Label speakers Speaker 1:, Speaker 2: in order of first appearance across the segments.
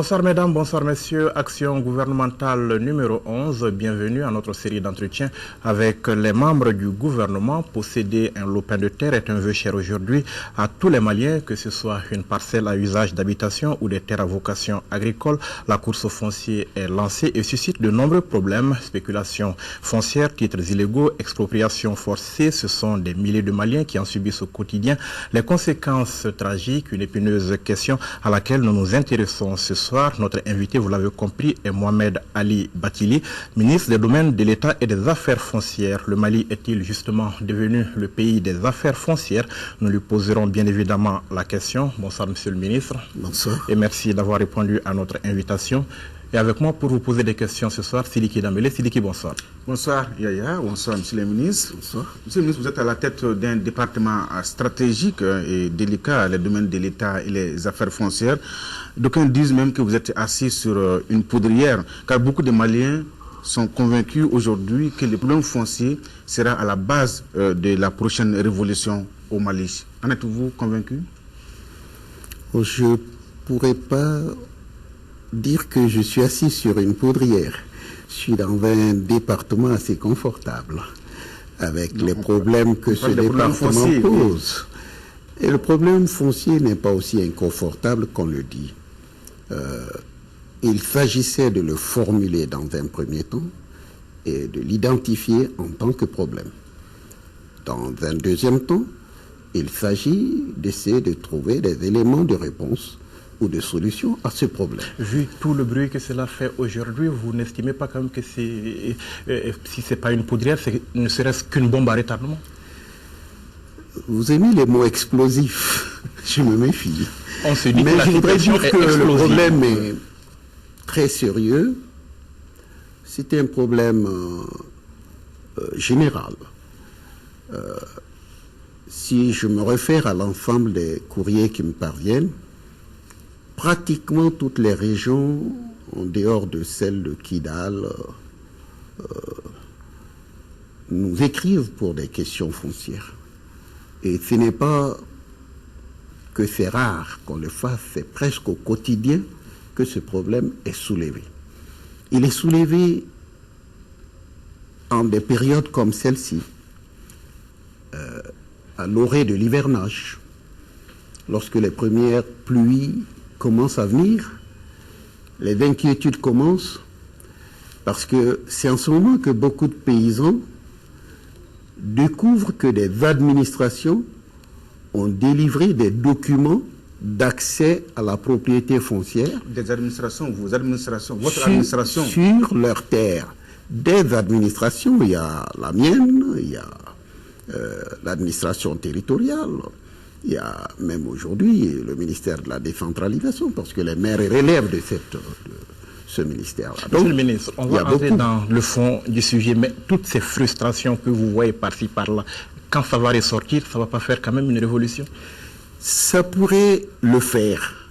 Speaker 1: Bonsoir mesdames, bonsoir messieurs. Action gouvernementale numéro 11. Bienvenue à notre série d'entretiens avec les membres du gouvernement. Posséder un lopin de terre est un vœu cher aujourd'hui à tous les Maliens, que ce soit une parcelle à usage d'habitation ou des terres à vocation agricole. La course au foncier est lancée et suscite de nombreux problèmes. Spéculation foncière, titres illégaux, expropriation forcée. Ce sont des milliers de Maliens qui en subissent au quotidien les conséquences tragiques. Une épineuse question à laquelle nous nous intéressons ce soir. Notre invité, vous l'avez compris, est Mohamed Ali Bathily, ministre des Domaines de l'État et des Affaires foncières. Le Mali est-il justement devenu le pays des affaires foncières? Nous lui poserons bien évidemment la question. Bonsoir Monsieur le ministre.
Speaker 2: Bonsoir.
Speaker 1: Et merci d'avoir répondu à notre invitation. Et avec moi pour vous poser des questions ce soir, Sidiki Dambélé. Sidiki, bonsoir.
Speaker 3: Bonsoir Yaya, bonsoir Monsieur le ministre.
Speaker 2: Bonsoir.
Speaker 3: Monsieur le ministre, vous êtes à la tête d'un département stratégique et délicat, les domaines de l'État et les affaires foncières. D'aucuns disent même que vous êtes assis sur une poudrière, car beaucoup de Maliens sont convaincus aujourd'hui que le problème foncier sera à la base de la prochaine révolution au Mali. En êtes-vous convaincu?
Speaker 2: Je ne pourrais pas dire que je suis assis sur une poudrière. Je suis dans un département assez confortable, avec les problèmes que ce département pose. Et le problème foncier n'est pas aussi inconfortable qu'on le dit. Il s'agissait de le formuler dans un premier temps et de l'identifier en tant que problème. Dans un deuxième temps, il s'agit d'essayer de trouver des éléments de réponse ou de solution à ce problème.
Speaker 1: Vu tout le bruit que cela fait aujourd'hui, vous n'estimez pas quand même que si ce n'est pas une poudrière, ne serait-ce qu'une bombe à retardement?
Speaker 2: Vous aimez les mots explosifs. Je me méfie.
Speaker 1: On se dit
Speaker 2: mais
Speaker 1: que
Speaker 2: je voudrais dire que le problème
Speaker 1: est
Speaker 2: est très sérieux. C'est un problème général. Si je me réfère à l'ensemble des courriers qui me parviennent, pratiquement toutes les régions, en dehors de celle de Kidal, nous écrivent pour des questions foncières. Et ce n'est pas que c'est rare qu'on le fasse, c'est presque au quotidien que ce problème est soulevé. Il est soulevé en des périodes comme celle-ci, à l'orée de l'hivernage, lorsque les premières pluies commencent à venir, les inquiétudes commencent, parce que c'est en ce moment que beaucoup de paysans découvrent que des administrations ont délivré des documents d'accès à la propriété foncière.
Speaker 3: Des administrations, vos administrations, votre administration.
Speaker 2: Sur leurs terres. Des administrations, il y a la mienne, il y a l'administration territoriale, il y a même aujourd'hui le ministère de la décentralisation, parce que les maires relèvent de ce ministère-là.
Speaker 1: Monsieur le ministre, on va entrer dans le fond du sujet, mais toutes ces frustrations que vous voyez par-ci, par-là, quand ça va ressortir, ça ne va pas faire quand même une révolution?
Speaker 2: Ça pourrait le faire.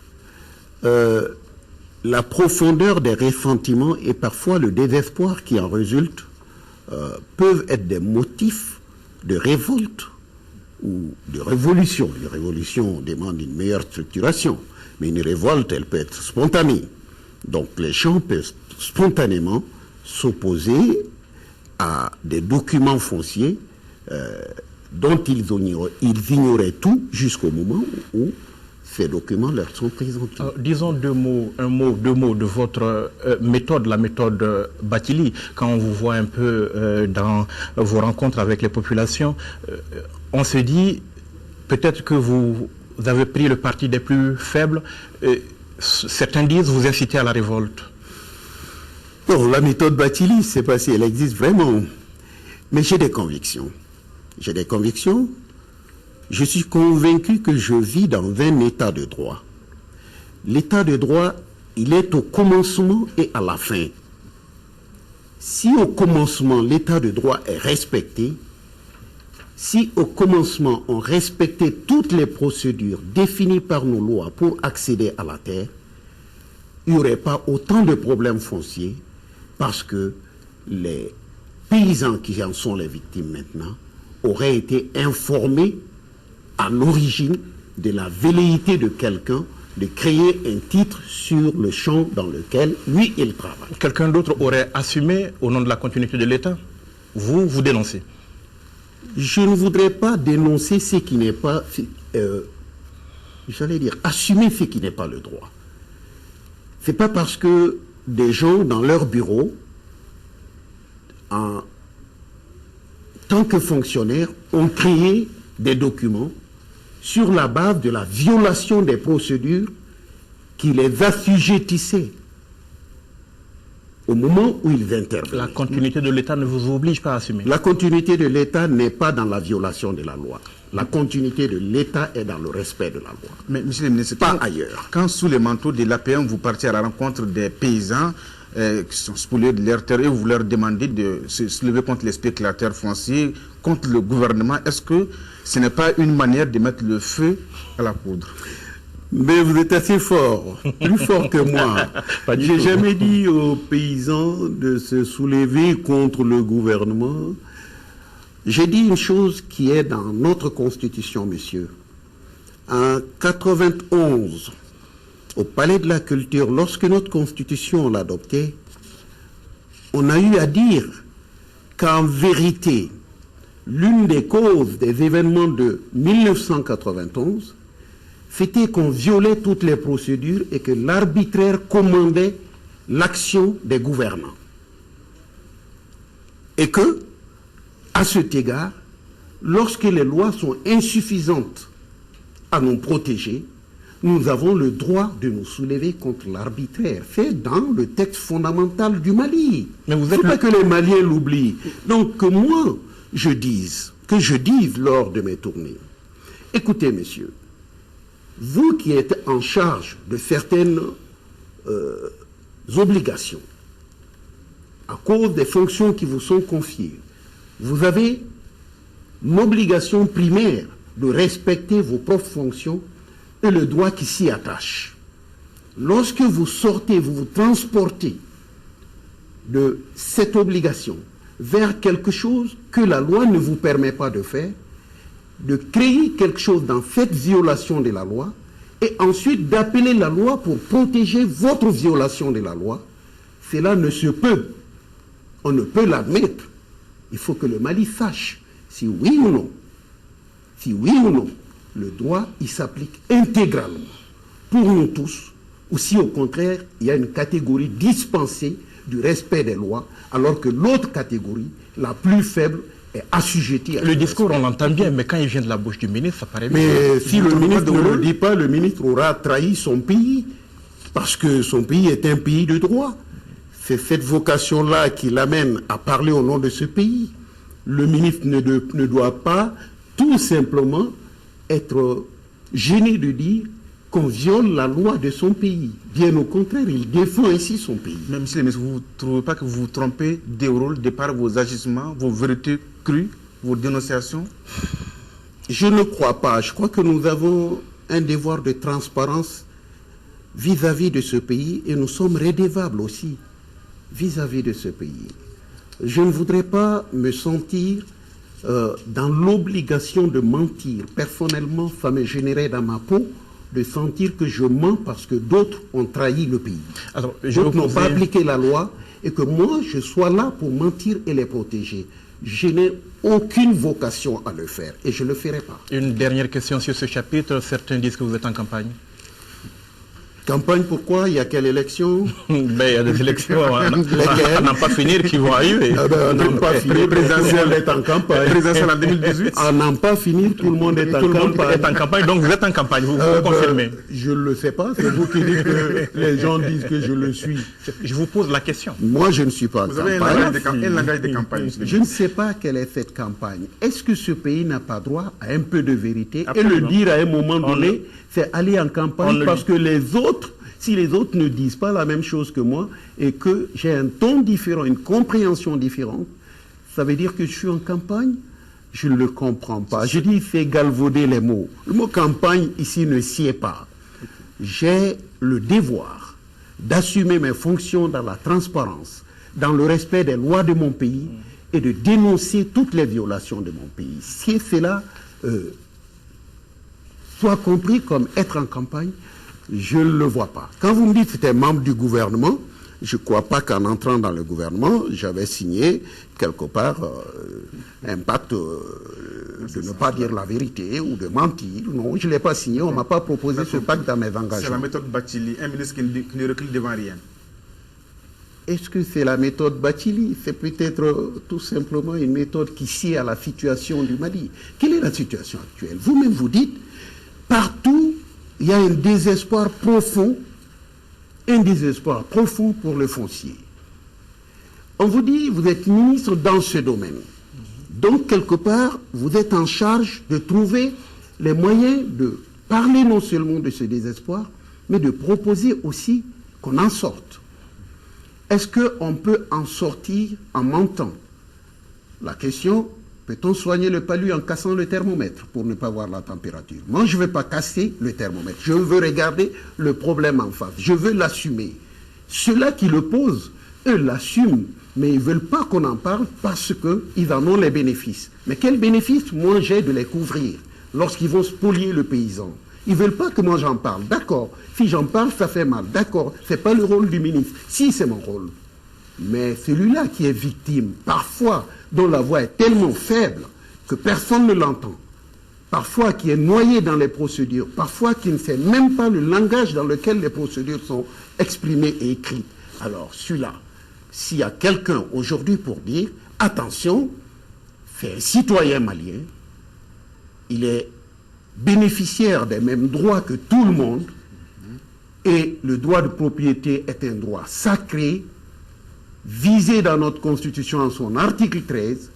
Speaker 2: La profondeur des ressentiments et parfois le désespoir qui en résulte peuvent être des motifs de révolte ou de révolution. Une révolution demande une meilleure structuration, mais une révolte, elle peut être spontanée. Donc les gens peuvent spontanément s'opposer à des documents fonciers dont ils ignoraient tout jusqu'au moment où ces documents leur sont présentés.
Speaker 1: Disons deux mots de votre méthode, la méthode Bathily. Quand on vous voit un peu dans vos rencontres avec les populations, on se dit peut-être que vous avez pris le parti des plus faibles. Certains disent vous incitez à la révolte.
Speaker 2: Non, la méthode Bathily, je ne sais pas si elle existe vraiment. Mais j'ai des convictions. J'ai des convictions. Je suis convaincu que je vis dans un état de droit. L'état de droit, il est au commencement et à la fin. Si au commencement, l'état de droit est respecté, si au commencement, on respectait toutes les procédures définies par nos lois pour accéder à la terre, il n'y aurait pas autant de problèmes fonciers parce que les paysans qui en sont les victimes maintenant auraient été informés à l'origine de la velléité de quelqu'un de créer un titre sur le champ dans lequel lui, il travaille.
Speaker 1: Quelqu'un d'autre aurait assumé au nom de la continuité de l'État? Vous dénoncez?
Speaker 2: Je ne voudrais pas dénoncer ce qui n'est pas, j'allais dire, assumer ce qui n'est pas le droit. C'est pas parce que des gens dans leur bureau, en tant que fonctionnaires, ont créé des documents sur la base de la violation des procédures qui les assujettissaient au moment où ils interviennent.
Speaker 1: La continuité de l'État ne vous oblige pas à assumer?
Speaker 2: La continuité de l'État n'est pas dans la violation de la loi. La continuité de l'État est dans le respect de la loi.
Speaker 3: Mais monsieur le ministre,
Speaker 2: pas ailleurs.
Speaker 3: Quand sous les manteaux de l'APM, vous partez à la rencontre des paysans qui sont spoliés de leur terre et vous leur demandez de se lever contre les spéculateurs fonciers, contre le gouvernement, est-ce que ce n'est pas une manière de mettre le feu à la poudre?
Speaker 2: Mais vous êtes assez fort, plus fort que moi. Je n'ai jamais dit aux paysans de se soulever contre le gouvernement. J'ai dit une chose qui est dans notre constitution, monsieur. En 91, au Palais de la Culture, lorsque notre constitution l'adoptait, on a eu à dire qu'en vérité, l'une des causes des événements de 1991, c'était qu'on violait toutes les procédures et que l'arbitraire commandait l'action des gouvernants. Et que, à cet égard, lorsque les lois sont insuffisantes à nous protéger, nous avons le droit de nous soulever contre l'arbitraire. C'est dans le texte fondamental du Mali. Il ne faut pas que les Maliens l'oublient. Donc que moi, je dise lors de mes tournées, écoutez, messieurs, vous qui êtes en charge de certaines obligations, à cause des fonctions qui vous sont confiées, vous avez l'obligation primaire de respecter vos propres fonctions et le droit qui s'y attache. Lorsque vous sortez, vous vous transportez de cette obligation vers quelque chose que la loi ne vous permet pas de faire, de créer quelque chose dans cette violation de la loi et ensuite d'appeler la loi pour protéger votre violation de la loi, cela ne se peut. On ne peut l'admettre. Il faut que le Mali sache si oui ou non, le droit, il s'applique intégralement pour nous tous, ou si au contraire, il y a une catégorie dispensée du respect des lois, alors que l'autre catégorie, la plus faible, est assujettie à...
Speaker 1: Le discours, on l'entend bien, mais quand il vient de la bouche du ministre, ça paraît bien.
Speaker 2: Mais si le ministre ne le dit pas, le ministre aura trahi son pays, parce que son pays est un pays de droit. C'est cette vocation-là qui l'amène à parler au nom de ce pays. Le ministre ne doit pas tout simplement être gêné de dire qu'on viole la loi de son pays. Bien au contraire, il défend ainsi son pays.
Speaker 3: Mais monsieur le ministre, vous ne trouvez pas que vous vous trompez des rôles de par vos agissements, vos vérités crues, vos dénonciations?
Speaker 2: Je ne crois pas. Je crois que nous avons un devoir de transparence vis-à-vis de ce pays et nous sommes redevables aussi vis-à-vis de ce pays. Je ne voudrais pas me sentir dans l'obligation de mentir. Personnellement, ça me gênerait dans ma peau de sentir que je mens parce que d'autres ont trahi le pays. D'autres n'ont pas appliqué la loi et que moi, je sois là pour mentir et les protéger. Je n'ai aucune vocation à le faire et je ne le ferai pas.
Speaker 1: Une dernière question sur ce chapitre. Certains disent que vous êtes en campagne.
Speaker 2: Campagne, pourquoi? Il y a quelle élection?
Speaker 1: Ben, il y a des élections à n'en pas finir qui vont arriver.
Speaker 2: À n'en pas finir, tout le monde est en campagne.
Speaker 3: Présidentielle en 2018.
Speaker 2: À n'en pas finir, tout le monde est en campagne.
Speaker 1: Tout le monde est en campagne, donc vous êtes en campagne, vous confirmez?
Speaker 2: Je ne le sais pas, c'est vous qui dites que les gens disent que je le suis.
Speaker 1: Je vous pose la question.
Speaker 2: Moi, je ne suis pas en campagne.
Speaker 3: Vous avez un langage de campagne.
Speaker 2: Je ne sais pas quelle est cette campagne. Est-ce que ce pays n'a pas droit à un peu de vérité? Et le dire à un moment donné, c'est aller en campagne parce que les autres, si les autres ne disent pas la même chose que moi et que j'ai un ton différent, une compréhension différente, ça veut dire que je suis en campagne? Je ne le comprends pas. Je dis, il fait galvauder les mots. Le mot campagne ici ne sied pas. J'ai le devoir d'assumer mes fonctions dans la transparence, dans le respect des lois de mon pays et de dénoncer toutes les violations de mon pays. Si cela soit compris comme être en campagne, je ne le vois pas. Quand vous me dites que c'était membre du gouvernement, je ne crois pas qu'en entrant dans le gouvernement, j'avais signé quelque part un pacte de ne pas dire la vérité ou de mentir. Non, je ne l'ai pas signé, on ne m'a pas proposé ce pacte dans mes engagements.
Speaker 3: C'est la méthode Bathily, un ministre qui ne recule devant rien.
Speaker 2: Est-ce que c'est la méthode Bathily? C'est peut-être tout simplement une méthode qui sied à la situation du Mali. Quelle est la situation actuelle? Vous-même vous dites, partout, il y a un désespoir profond pour le foncier. On vous dit, vous êtes ministre dans ce domaine. Donc, quelque part, vous êtes en charge de trouver les moyens de parler non seulement de ce désespoir, mais de proposer aussi qu'on en sorte. Est-ce qu'on peut en sortir en mentant? La question, peut-on soigner le palu en cassant le thermomètre pour ne pas voir la température? Moi, je ne veux pas casser le thermomètre. Je veux regarder le problème en face. Je veux l'assumer. Ceux-là qui le posent, eux l'assument, mais ils ne veulent pas qu'on en parle parce qu'ils en ont les bénéfices. Mais quels bénéfices? Moi, j'ai de les couvrir lorsqu'ils vont spolier le paysan. Ils ne veulent pas que moi j'en parle. D'accord. Si j'en parle, ça fait mal. D'accord. Ce n'est pas le rôle du ministre. Si, c'est mon rôle. Mais celui-là qui est victime, parfois, dont la voix est tellement faible que personne ne l'entend, parfois qui est noyé dans les procédures, parfois qui ne sait même pas le langage dans lequel les procédures sont exprimées et écrites. Alors, celui-là, s'il y a quelqu'un aujourd'hui pour dire, attention, c'est un citoyen malien, il est bénéficiaire des mêmes droits que tout le monde, et le droit de propriété est un droit sacré, visé dans notre Constitution en son article 13,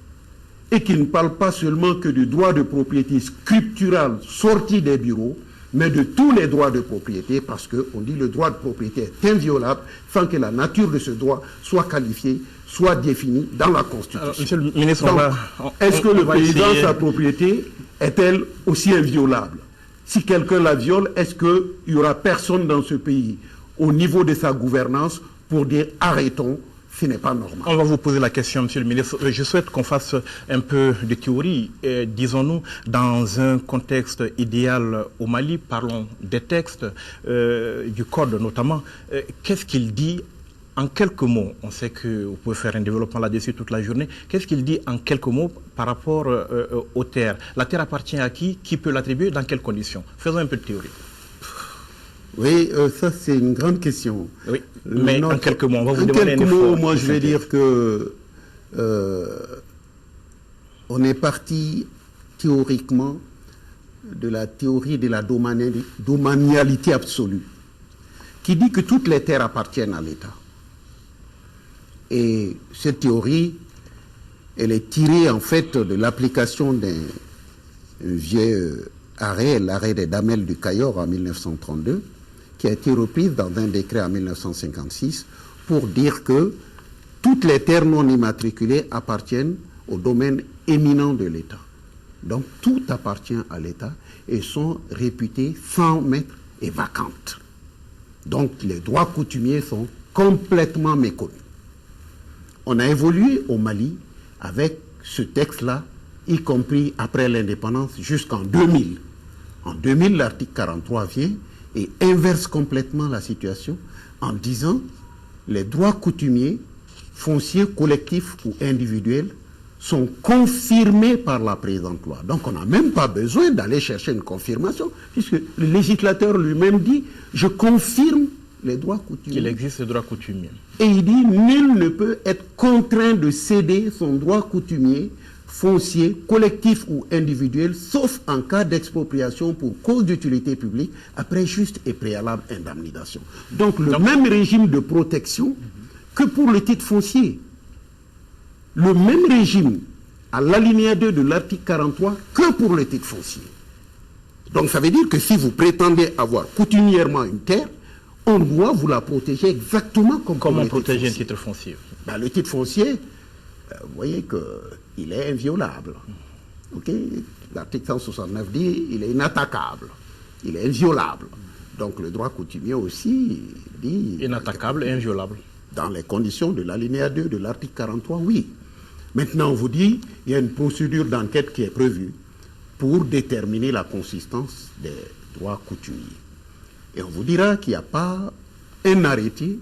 Speaker 2: et qui ne parle pas seulement que du droit de propriété scriptural sorti des bureaux, mais de tous les droits de propriété, parce qu'on dit que le droit de propriété est inviolable sans que la nature de ce droit soit qualifiée, soit définie dans la Constitution. Alors,
Speaker 1: Monsieur le ministre,
Speaker 2: est-ce que le paysan, sa propriété, est-elle aussi inviolable? Si quelqu'un la viole, est-ce qu'il n'y aura personne dans ce pays, au niveau de sa gouvernance, pour dire arrêtons? Ce n'est pas normal.
Speaker 1: On va vous poser la question, Monsieur le ministre. Je souhaite qu'on fasse un peu de théorie. Disons-nous, dans un contexte idéal au Mali, parlons des textes, du Code notamment. Qu'est-ce qu'il dit en quelques mots? On sait que vous pouvez faire un développement là-dessus toute la journée. Qu'est-ce qu'il dit en quelques mots par rapport aux terres? La terre appartient à qui? Qui peut l'attribuer? Dans quelles conditions? Faisons un peu de théorie.
Speaker 2: Oui, ça c'est une grande question.
Speaker 1: Oui, mais en quelques mots, on va vous demander un effort.
Speaker 2: En quelques mots, moi je vais dire que on est parti théoriquement de la théorie de la domanialité absolue, qui dit que toutes les terres appartiennent à l'État. Et cette théorie, elle est tirée en fait de l'application d'un vieux arrêt, l'arrêt des Damels du Cayor en 1932, qui a été reprise dans un décret en 1956 pour dire que toutes les terres non immatriculées appartiennent au domaine éminent de l'État. Donc tout appartient à l'État et sont réputées sans maître et vacantes. Donc les droits coutumiers sont complètement méconnus. On a évolué au Mali avec ce texte-là, y compris après l'indépendance jusqu'en 2000. En 2000, l'article 43 vient et inverse complètement la situation en disant les droits coutumiers, fonciers, collectifs ou individuels sont confirmés par la présente loi. Donc on n'a même pas besoin d'aller chercher une confirmation, puisque le législateur lui-même dit « je confirme les droits coutumiers ».
Speaker 1: Il existe des droits coutumiers.
Speaker 2: Et il dit « nul ne peut être contraint de céder son droit coutumier, foncier, collectif ou individuel, sauf en cas d'expropriation pour cause d'utilité publique, après juste et préalable indemnisation. » Donc le même régime de protection que pour le titre foncier. Le même régime à l'alinéa 2 de l'article 43 que pour le titre foncier. Donc ça veut dire que si vous prétendez avoir coutumièrement une terre, on doit vous la protéger exactement comme
Speaker 1: comment protéger un titre foncier?
Speaker 2: Ben, le titre foncier, vous voyez qu'il est inviolable. Okay? L'article 169 dit il est inattaquable, il est inviolable. Donc le droit coutumier aussi dit...
Speaker 1: Inattaquable et inviolable.
Speaker 2: Dans les conditions de l'alinéa 2 de l'article 43, oui. Maintenant, on vous dit il y a une procédure d'enquête qui est prévue pour déterminer la consistance des droits coutumiers. Et on vous dira qu'il n'y a pas un arrêté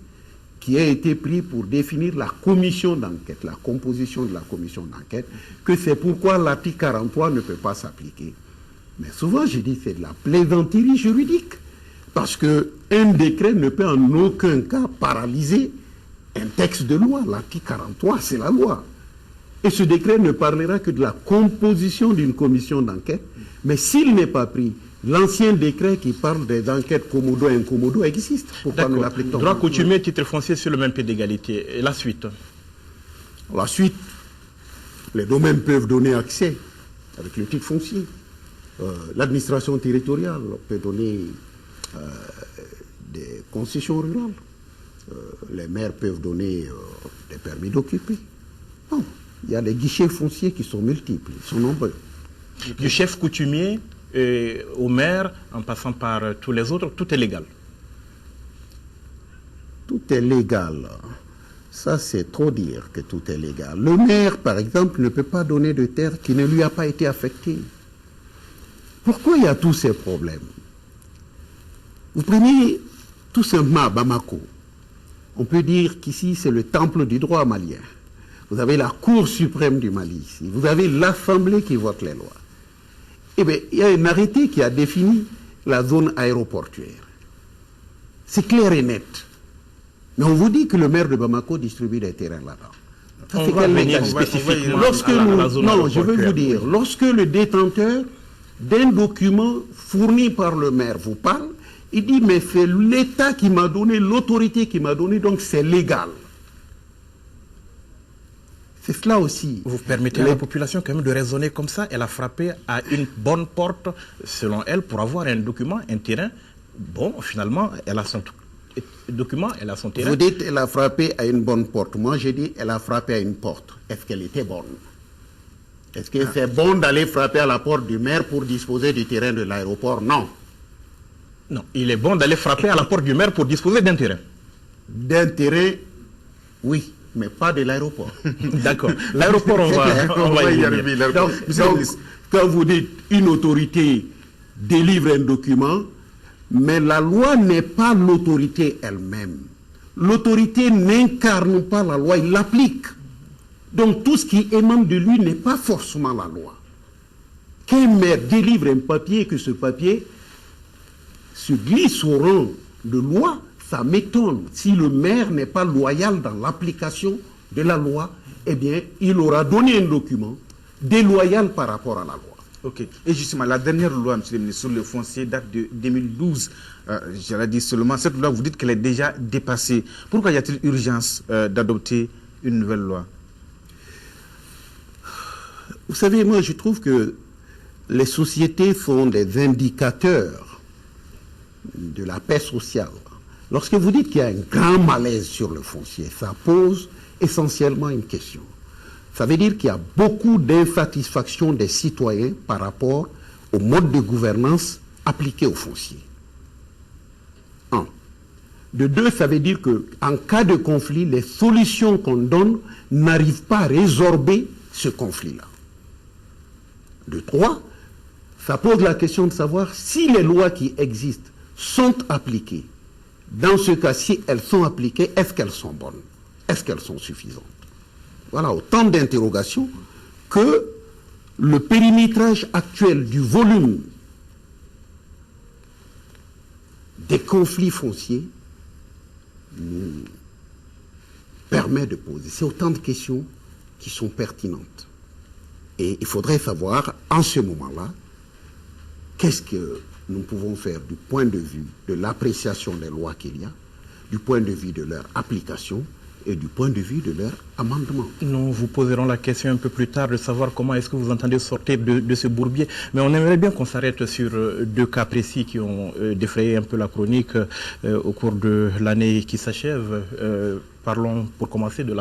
Speaker 2: qui a été pris pour définir la commission d'enquête, la composition de la commission d'enquête, que c'est pourquoi l'article 43 ne peut pas s'appliquer. Mais souvent, je dis c'est de la plaisanterie juridique. Parce qu'un décret ne peut en aucun cas paralyser un texte de loi. L'article 43, c'est la loi. Et ce décret ne parlera que de la composition d'une commission d'enquête. Mais s'il n'est pas pris, l'ancien décret qui parle des enquêtes commodo et incommodo existe. Pourquoi ne l'applique-t-on pas?
Speaker 1: Droit coutumier, titre foncier sur le même pied d'égalité. Et la suite?
Speaker 2: La suite, les domaines peuvent donner accès avec le titre foncier. L'administration territoriale peut donner des concessions rurales. Les maires peuvent donner des permis d'occuper. Non, il y a des guichets fonciers qui sont multiples, ils sont nombreux.
Speaker 1: Du chef coutumier au maire, en passant par tous les autres, tout est légal.
Speaker 2: Tout est légal. Ça, c'est trop dire que tout est légal. Le maire, par exemple, ne peut pas donner de terre qui ne lui a pas été affectée. Pourquoi il y a tous ces problèmes? Vous prenez tout simplement à Bamako. On peut dire qu'ici, c'est le temple du droit malien. Vous avez la Cour suprême du Mali ici. Vous avez l'Assemblée qui vote les lois. Eh bien, il y a un arrêté qui a défini la zone aéroportuaire. C'est clair et net. Mais on vous dit que le maire de Bamako distribue des terrains là-bas. Ça, c'est quelle légalité? Non, je veux vous dire, lorsque le détenteur d'un document fourni par le maire vous parle, il dit, mais c'est l'État qui m'a donné, l'autorité qui m'a donné, donc c'est légal. C'est cela aussi.
Speaker 1: Vous permettez à la population quand même de raisonner comme ça. Elle a frappé à une bonne porte, selon elle, pour avoir un document, un terrain. Bon, finalement, elle a son document, elle a son terrain.
Speaker 2: Vous dites, elle a frappé à une bonne porte. Moi, j'ai dit, elle a frappé à une porte. Est-ce qu'elle était bonne? Est-ce que c'est bon d'aller frapper à la porte du maire pour disposer du terrain de l'aéroport? Non.
Speaker 1: Non, il est bon d'aller frapper à la porte du maire pour disposer d'un terrain.
Speaker 2: D'un terrain, oui, mais pas de l'aéroport.
Speaker 1: D'accord. L'aéroport, on va y arriver.
Speaker 2: Donc, quand vous dites une autorité délivre un document, mais la loi n'est pas l'autorité elle-même. L'autorité n'incarne pas la loi, il l'applique. Donc tout ce qui émane de lui n'est pas forcément la loi. Qu'un maire délivre un papier, que ce papier se glisse au rang de loi, ça m'étonne. Si le maire n'est pas loyal dans l'application de la loi, eh bien, il aura donné un document déloyal par rapport à la loi.
Speaker 3: Ok. Et justement, la dernière loi, M. le ministre, sur le foncier date de 2012. J'allais dire seulement, cette loi, vous dites qu'elle est déjà dépassée. Pourquoi y a-t-il urgence d'adopter une nouvelle loi?
Speaker 2: Vous savez, moi, je trouve que les sociétés sont des indicateurs de la paix sociale. Lorsque vous dites qu'il y a un grand malaise sur le foncier, ça pose essentiellement une question. Ça veut dire qu'il y a beaucoup d'insatisfaction des citoyens par rapport au mode de gouvernance appliqué au foncier. Un. De deux, ça veut dire qu'en cas de conflit, les solutions qu'on donne n'arrivent pas à résorber ce conflit-là. De trois, ça pose la question de savoir si les lois qui existent sont appliquées. Dans ce cas, si elles sont appliquées, est-ce qu'elles sont bonnes? Est-ce qu'elles sont suffisantes? Voilà autant d'interrogations que le périmétrage actuel du volume des conflits fonciers nous permet de poser. C'est autant de questions qui sont pertinentes. Et il faudrait savoir, en ce moment-là, qu'est-ce que nous pouvons faire du point de vue de l'appréciation des lois qu'il y a, du point de vue de leur application et du point de vue de leur amendement.
Speaker 1: Nous vous poserons la question un peu plus tard de savoir comment est-ce que vous entendez sortir de ce bourbier. Mais on aimerait bien qu'on s'arrête sur deux cas précis qui ont défrayé un peu la chronique au cours de l'année qui s'achève. Parlons pour commencer de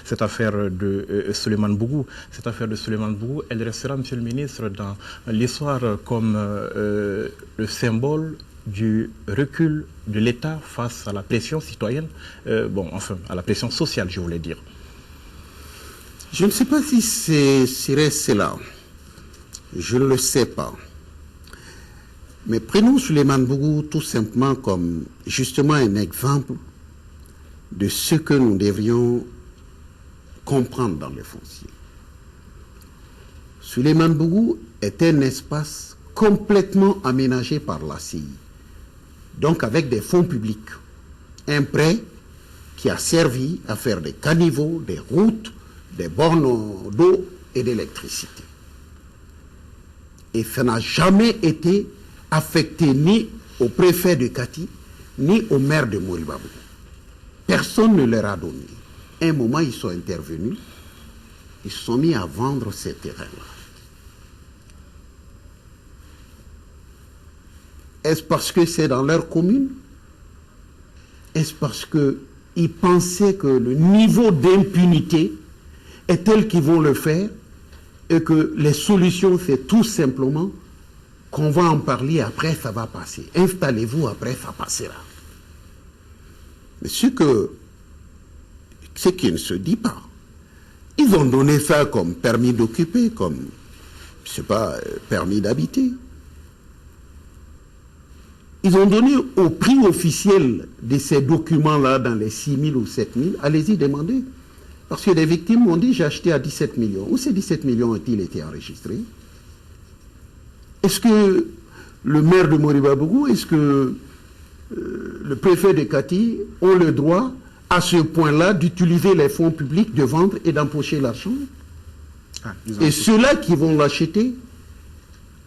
Speaker 1: cette affaire de Suleiman Bougou. Cette affaire de Suleiman Bougou, elle restera, Monsieur le ministre, dans l'histoire comme le symbole du recul de l'État face à la pression citoyenne, à la pression sociale, je voulais dire.
Speaker 2: Je ne sais pas si c'est cela. Je ne le sais pas. Mais prenons Souleymane Bougou tout simplement comme justement un exemple de ce que nous devrions comprendre dans le foncier. Souleymane Bougou est un espace complètement aménagé par la CI, donc avec des fonds publics. Un prêt qui a servi à faire des caniveaux, des routes, des bornes d'eau et d'électricité. Et ça n'a jamais été affecté ni au préfet de Kati, ni au maire de Moriba Bougou. Personne ne leur a donné. À un moment, ils sont intervenus, ils se sont mis à vendre ces terrains-là. Est-ce parce que c'est dans leur commune? Est-ce parce qu'ils pensaient que le niveau d'impunité est tel qu'ils vont le faire et que les solutions, c'est tout simplement qu'on va en parler, après ça va passer. Installez-vous, après ça passera. Mais ce qui ne se dit pas, ils ont donné ça comme permis d'occuper, comme, je ne sais pas, permis d'habiter. Ils ont donné au prix officiel de ces documents-là dans les 6 000 ou 7 000, allez-y demander. Parce que des victimes m'ont dit, j'ai acheté à 17 millions. Où ces 17 millions ont-ils été enregistrés? Est-ce que le maire de Moriba Bougou, est-ce que le préfet de Kati ont le droit à ce point-là d'utiliser les fonds publics, de vendre et d'empocher l'argent? Et ceux-là qui vont l'acheter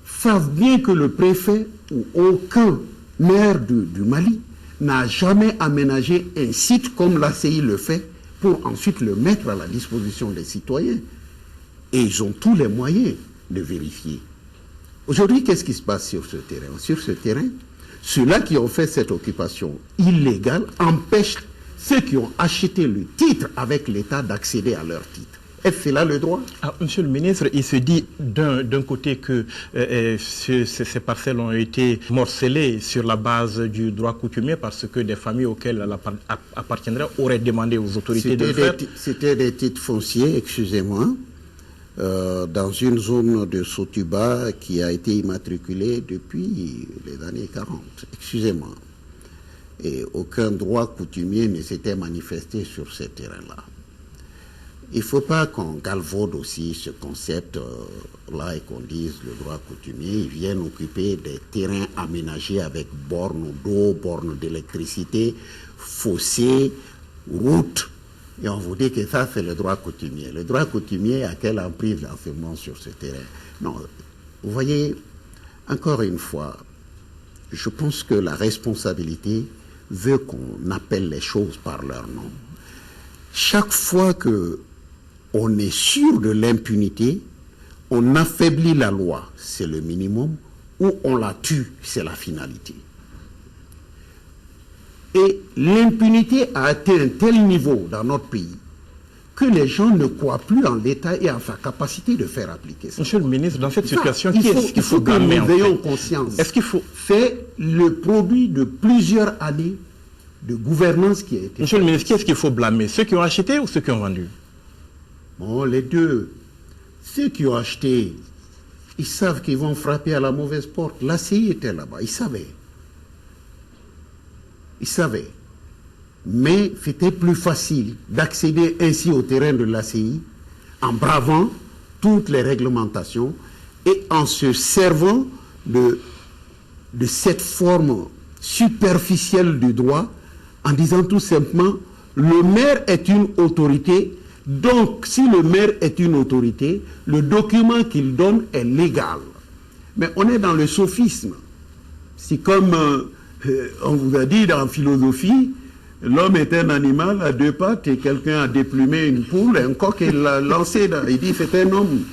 Speaker 2: savent bien que le préfet ou aucun maire du Mali n'a jamais aménagé un site comme l'ACI le fait pour ensuite le mettre à la disposition des citoyens. Et ils ont tous les moyens de vérifier. Aujourd'hui, qu'est-ce qui se passe sur ce terrain? Sur ce terrain, ceux-là qui ont fait cette occupation illégale empêchent ceux qui ont acheté le titre avec l'État d'accéder à leur titre. Est-ce que c'est là le droit?
Speaker 1: Monsieur le ministre, il se dit d'un côté que ces parcelles ont été morcelées sur la base du droit coutumier parce que des familles auxquelles elles appartiendraient auraient demandé aux autorités de le faire.
Speaker 2: C'était des titres fonciers, excusez-moi, dans une zone de Sotuba qui a été immatriculée depuis les années 40. Excusez-moi. Et aucun droit coutumier ne s'était manifesté sur ces terrains-là. Il ne faut pas qu'on galvaude aussi ce concept-là et qu'on dise le droit coutumier. Ils viennent occuper des terrains aménagés avec bornes d'eau, bornes d'électricité, fossés, routes. Et on vous dit que ça, c'est le droit coutumier. Le droit coutumier a quelle emprise l'enseignement sur ce terrain? Non, vous voyez, encore une fois, je pense que la responsabilité veut qu'on appelle les choses par leur nom. Chaque fois que on est sûr de l'impunité, on affaiblit la loi, c'est le minimum, ou on la tue, c'est la finalité. Et l'impunité a atteint un tel niveau dans notre pays que les gens ne croient plus en l'État et en sa capacité de faire appliquer ça.
Speaker 1: Monsieur le ministre, dans cette situation,
Speaker 2: il faut que nous ayons conscience.
Speaker 1: Est-ce qu'il faut...
Speaker 2: C'est le produit de plusieurs années de gouvernance qui a été...
Speaker 1: Monsieur le ministre, qui est-ce qu'il faut blâmer? Ceux qui ont acheté ou ceux qui ont vendu?
Speaker 2: Bon, les deux. Ceux qui ont acheté, ils savent qu'ils vont frapper à la mauvaise porte. L'ACI était là-bas, ils savaient. Ils savaient. Mais c'était plus facile d'accéder ainsi au terrain de l'ACI en bravant toutes les réglementations et en se servant de cette forme superficielle du droit en disant tout simplement le maire est une autorité. Donc, si le maire est une autorité, le document qu'il donne est légal. Mais on est dans le sophisme. C'est comme on vous a dit dans la philosophie, l'homme est un animal à deux pattes et quelqu'un a déplumé une poule, un coq et l'a lancé. Il dit c'est un homme.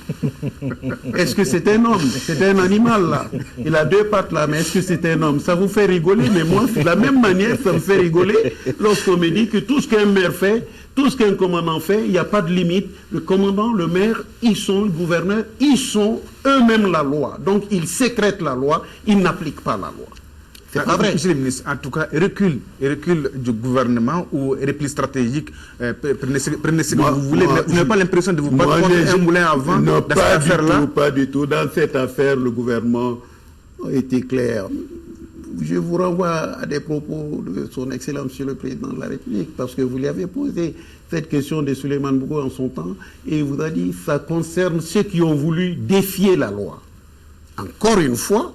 Speaker 2: Est-ce que c'est un homme? C'est un animal là. Il a deux pattes là, mais est-ce que c'est un homme? Ça vous fait rigoler, mais moi, de la même manière, ça me fait rigoler lorsqu'on me dit que tout ce qu'un maire fait, tout ce qu'un commandant fait, il n'y a pas de limite. Le commandant, le maire, ils sont le gouverneur, ils sont eux-mêmes la loi. Donc, ils sécrètent la loi, ils n'appliquent pas la loi. C'est pas vrai.
Speaker 3: Monsieur le ministre, en tout cas, recul du gouvernement ou repli stratégique, prenez ce que vous voulez. Vous n'avez pas l'impression de vous battre contre un moulin avant dans cette affaire-là?
Speaker 2: Pas du tout. Dans cette affaire, le gouvernement, ont été clairs. Je vous renvoie à des propos de son Excellence Monsieur le Président de la République, parce que vous lui avez posé cette question de Souleymane Bougo en son temps, et il vous a dit que ça concerne ceux qui ont voulu défier la loi. Encore une fois,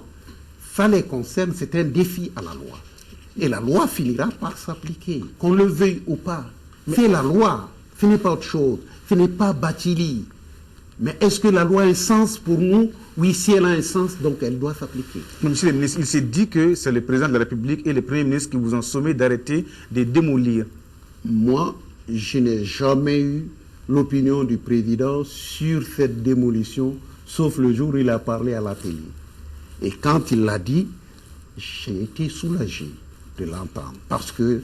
Speaker 2: ça les concerne, c'est un défi à la loi. Et la loi finira par s'appliquer, qu'on le veuille ou pas. C'est la loi, ce n'est pas autre chose, ce n'est pas Bathily. Mais est-ce que la loi a un sens pour nous? Oui, si elle a un sens, donc elle doit s'appliquer.
Speaker 3: Monsieur le ministre, il s'est dit que c'est le président de la République et le Premier ministre qui vous ont sommé d'arrêter de démolir.
Speaker 2: Moi, je n'ai jamais eu l'opinion du président sur cette démolition, sauf le jour où il a parlé à la télé. Et quand il l'a dit, j'ai été soulagé de l'entendre, parce que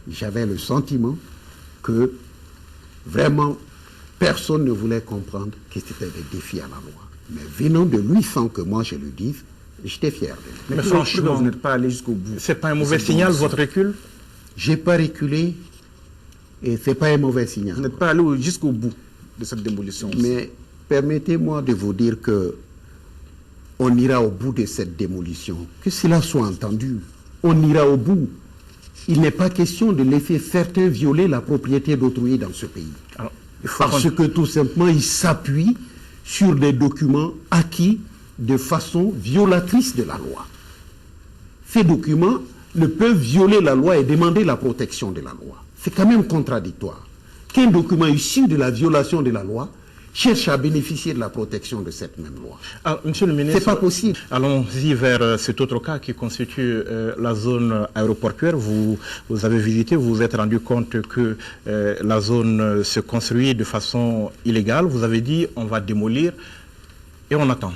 Speaker 2: j'avais le sentiment que vraiment personne ne voulait comprendre que c'était des défis à la loi. Mais venant de lui, sans que moi je le dise, j'étais fier de lui.
Speaker 3: Mais franchement, vous n'êtes pas allé jusqu'au bout.
Speaker 1: C'est pas un mauvais signal, votre recul?
Speaker 2: J'ai pas reculé et c'est pas un mauvais signal.
Speaker 3: Vous n'êtes pas allé jusqu'au bout de cette démolition aussi.
Speaker 2: Mais permettez-moi de vous dire que on ira au bout de cette démolition. Que cela soit entendu. On ira au bout. Il n'est pas question de laisser certains violer la propriété d'autrui dans ce pays.
Speaker 1: Alors,
Speaker 2: parce que tout simplement, ils s'appuient sur des documents acquis de façon violatrice de la loi. Ces documents ne peuvent violer la loi et demander la protection de la loi. C'est quand même contradictoire. Qu'un document issu de la violation de la loi cherche à bénéficier de la protection de cette même loi.
Speaker 1: Alors, Monsieur le ministre,
Speaker 2: c'est pas possible.
Speaker 1: Allons-y vers cet autre cas qui constitue la zone aéroportuaire. Vous avez visité, vous vous êtes rendu compte que la zone se construit de façon illégale. Vous avez dit on va démolir et on attend.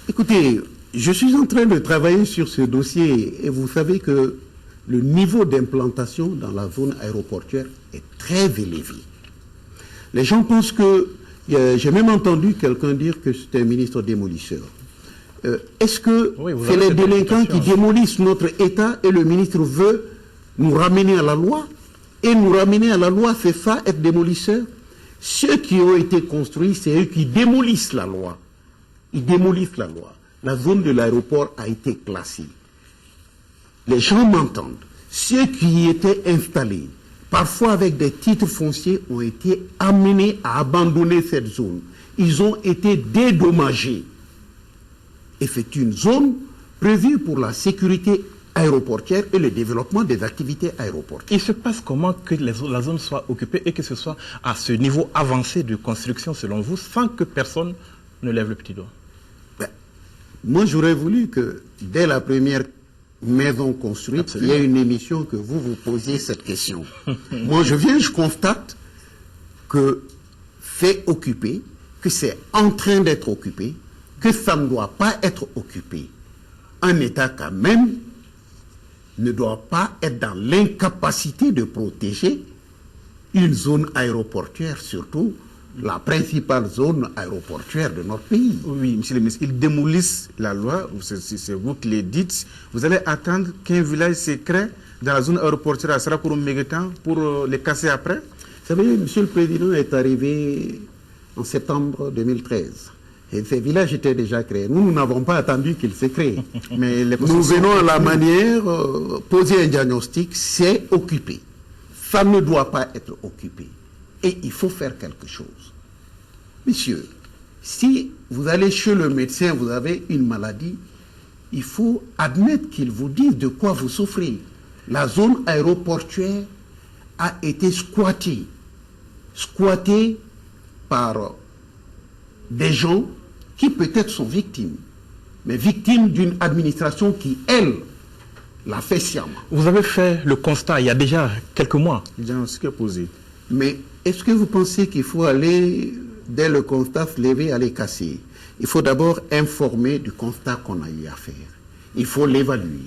Speaker 2: Écoutez, je suis en train de travailler sur ce dossier et vous savez que le niveau d'implantation dans la zone aéroportuaire est très élevé. Les gens pensent que... j'ai même entendu quelqu'un dire que c'est un ministre démolisseur. Est-ce que c'est les délinquants qui démolissent notre État et le ministre veut nous ramener à la loi? Et nous ramener à la loi, c'est ça, être démolisseur? Ceux qui ont été construits, c'est eux qui démolissent la loi. Ils démolissent la loi. La zone de l'aéroport a été classée. Les gens m'entendent. Ceux qui y étaient installés, parfois avec des titres fonciers, ont été amenés à abandonner cette zone. Ils ont été dédommagés. Et c'est une zone prévue pour la sécurité aéroportuaire et le développement des activités aéroportuaires.
Speaker 1: Il se passe comment que la zone soit occupée et que ce soit à ce niveau avancé de construction selon vous, sans que personne ne lève le petit doigt?
Speaker 2: Moi, j'aurais voulu que dès la première maison construite, il y ait une émission que vous vous posiez cette question. Moi, je constate que c'est occupé, que c'est en train d'être occupé, que ça ne doit pas être occupé. Un État, quand même, ne doit pas être dans l'incapacité de protéger une zone aéroportuaire, surtout la principale zone aéroportuaire de notre pays.
Speaker 3: Oui, monsieur le ministre, ils démolissent la loi, c'est vous qui le dites. Vous allez attendre qu'un village se crée dans la zone aéroportuaire à Sarakourouméguetan pour les casser après?
Speaker 2: Vous savez, monsieur le Président est arrivé en septembre 2013. Et ces villages étaient déjà créés. Nous n'avons pas attendu qu'ils se créent. Mais nous venons à la manière, poser un diagnostic, c'est occupé. Ça ne doit pas être occupé. Et il faut faire quelque chose. Monsieur, si vous allez chez le médecin, vous avez une maladie, il faut admettre qu'il vous dise de quoi vous souffrez. La zone aéroportuaire a été squattée par des gens qui peut-être sont victimes, mais victimes d'une administration qui, elle, l'a fait sciemment.
Speaker 1: Vous avez fait le constat il y a déjà quelques mois.
Speaker 3: Le diagnostic est posé.
Speaker 2: Mais est-ce que vous pensez qu'il faut aller, dès le constat, se lever, aller casser? Il faut d'abord informer du constat qu'on a eu à faire. Il faut l'évaluer.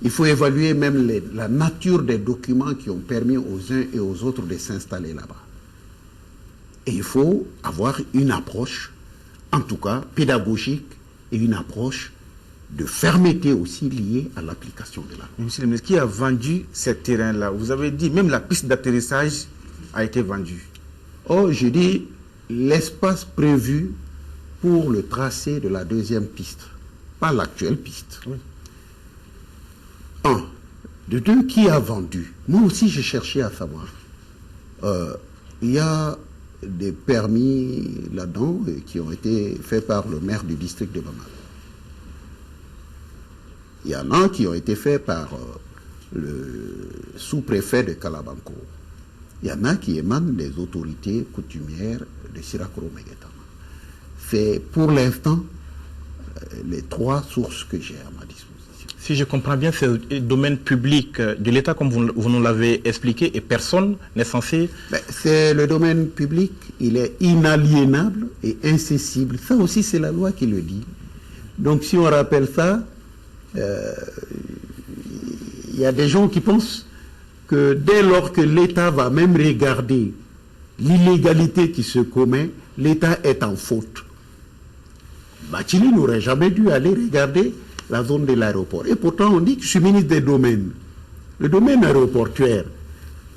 Speaker 2: Il faut évaluer même la nature des documents qui ont permis aux uns et aux autres de s'installer là-bas. Et il faut avoir une approche, en tout cas pédagogique, et une approche de fermeté aussi liée à l'application de la loi.
Speaker 3: Monsieur le ministre, qui a vendu ces terrains-là? Vous avez dit même la piste d'atterrissage a été vendue.
Speaker 2: Oh, je dis l'espace prévu pour le tracé de la deuxième piste pas l'actuelle piste. Oui. Un. De deux, qui a vendu? Moi aussi, j'ai cherché à savoir. Il y a des permis là-dedans qui ont été faits par le maire du district de Bamako. Il y en a qui ont été faits par le sous-préfet de Kalabanko. Il y en a qui émanent des autorités coutumières de Sirakoro-Meguetama. C'est pour l'instant les trois sources que j'ai à ma disposition.
Speaker 1: Si je comprends bien, c'est le domaine public de l'État, comme vous nous l'avez expliqué, et personne n'est censé...
Speaker 2: C'est le domaine public, il est inaliénable et incessible. Ça aussi, c'est la loi qui le dit. Donc, si on rappelle ça, il y a des gens qui pensent que dès lors que l'État va même regarder l'illégalité qui se commet, l'État est en faute. Bathily n'aurait jamais dû aller regarder la zone de l'aéroport. Et pourtant, on dit que je suis ministre des domaines. Le domaine aéroportuaire,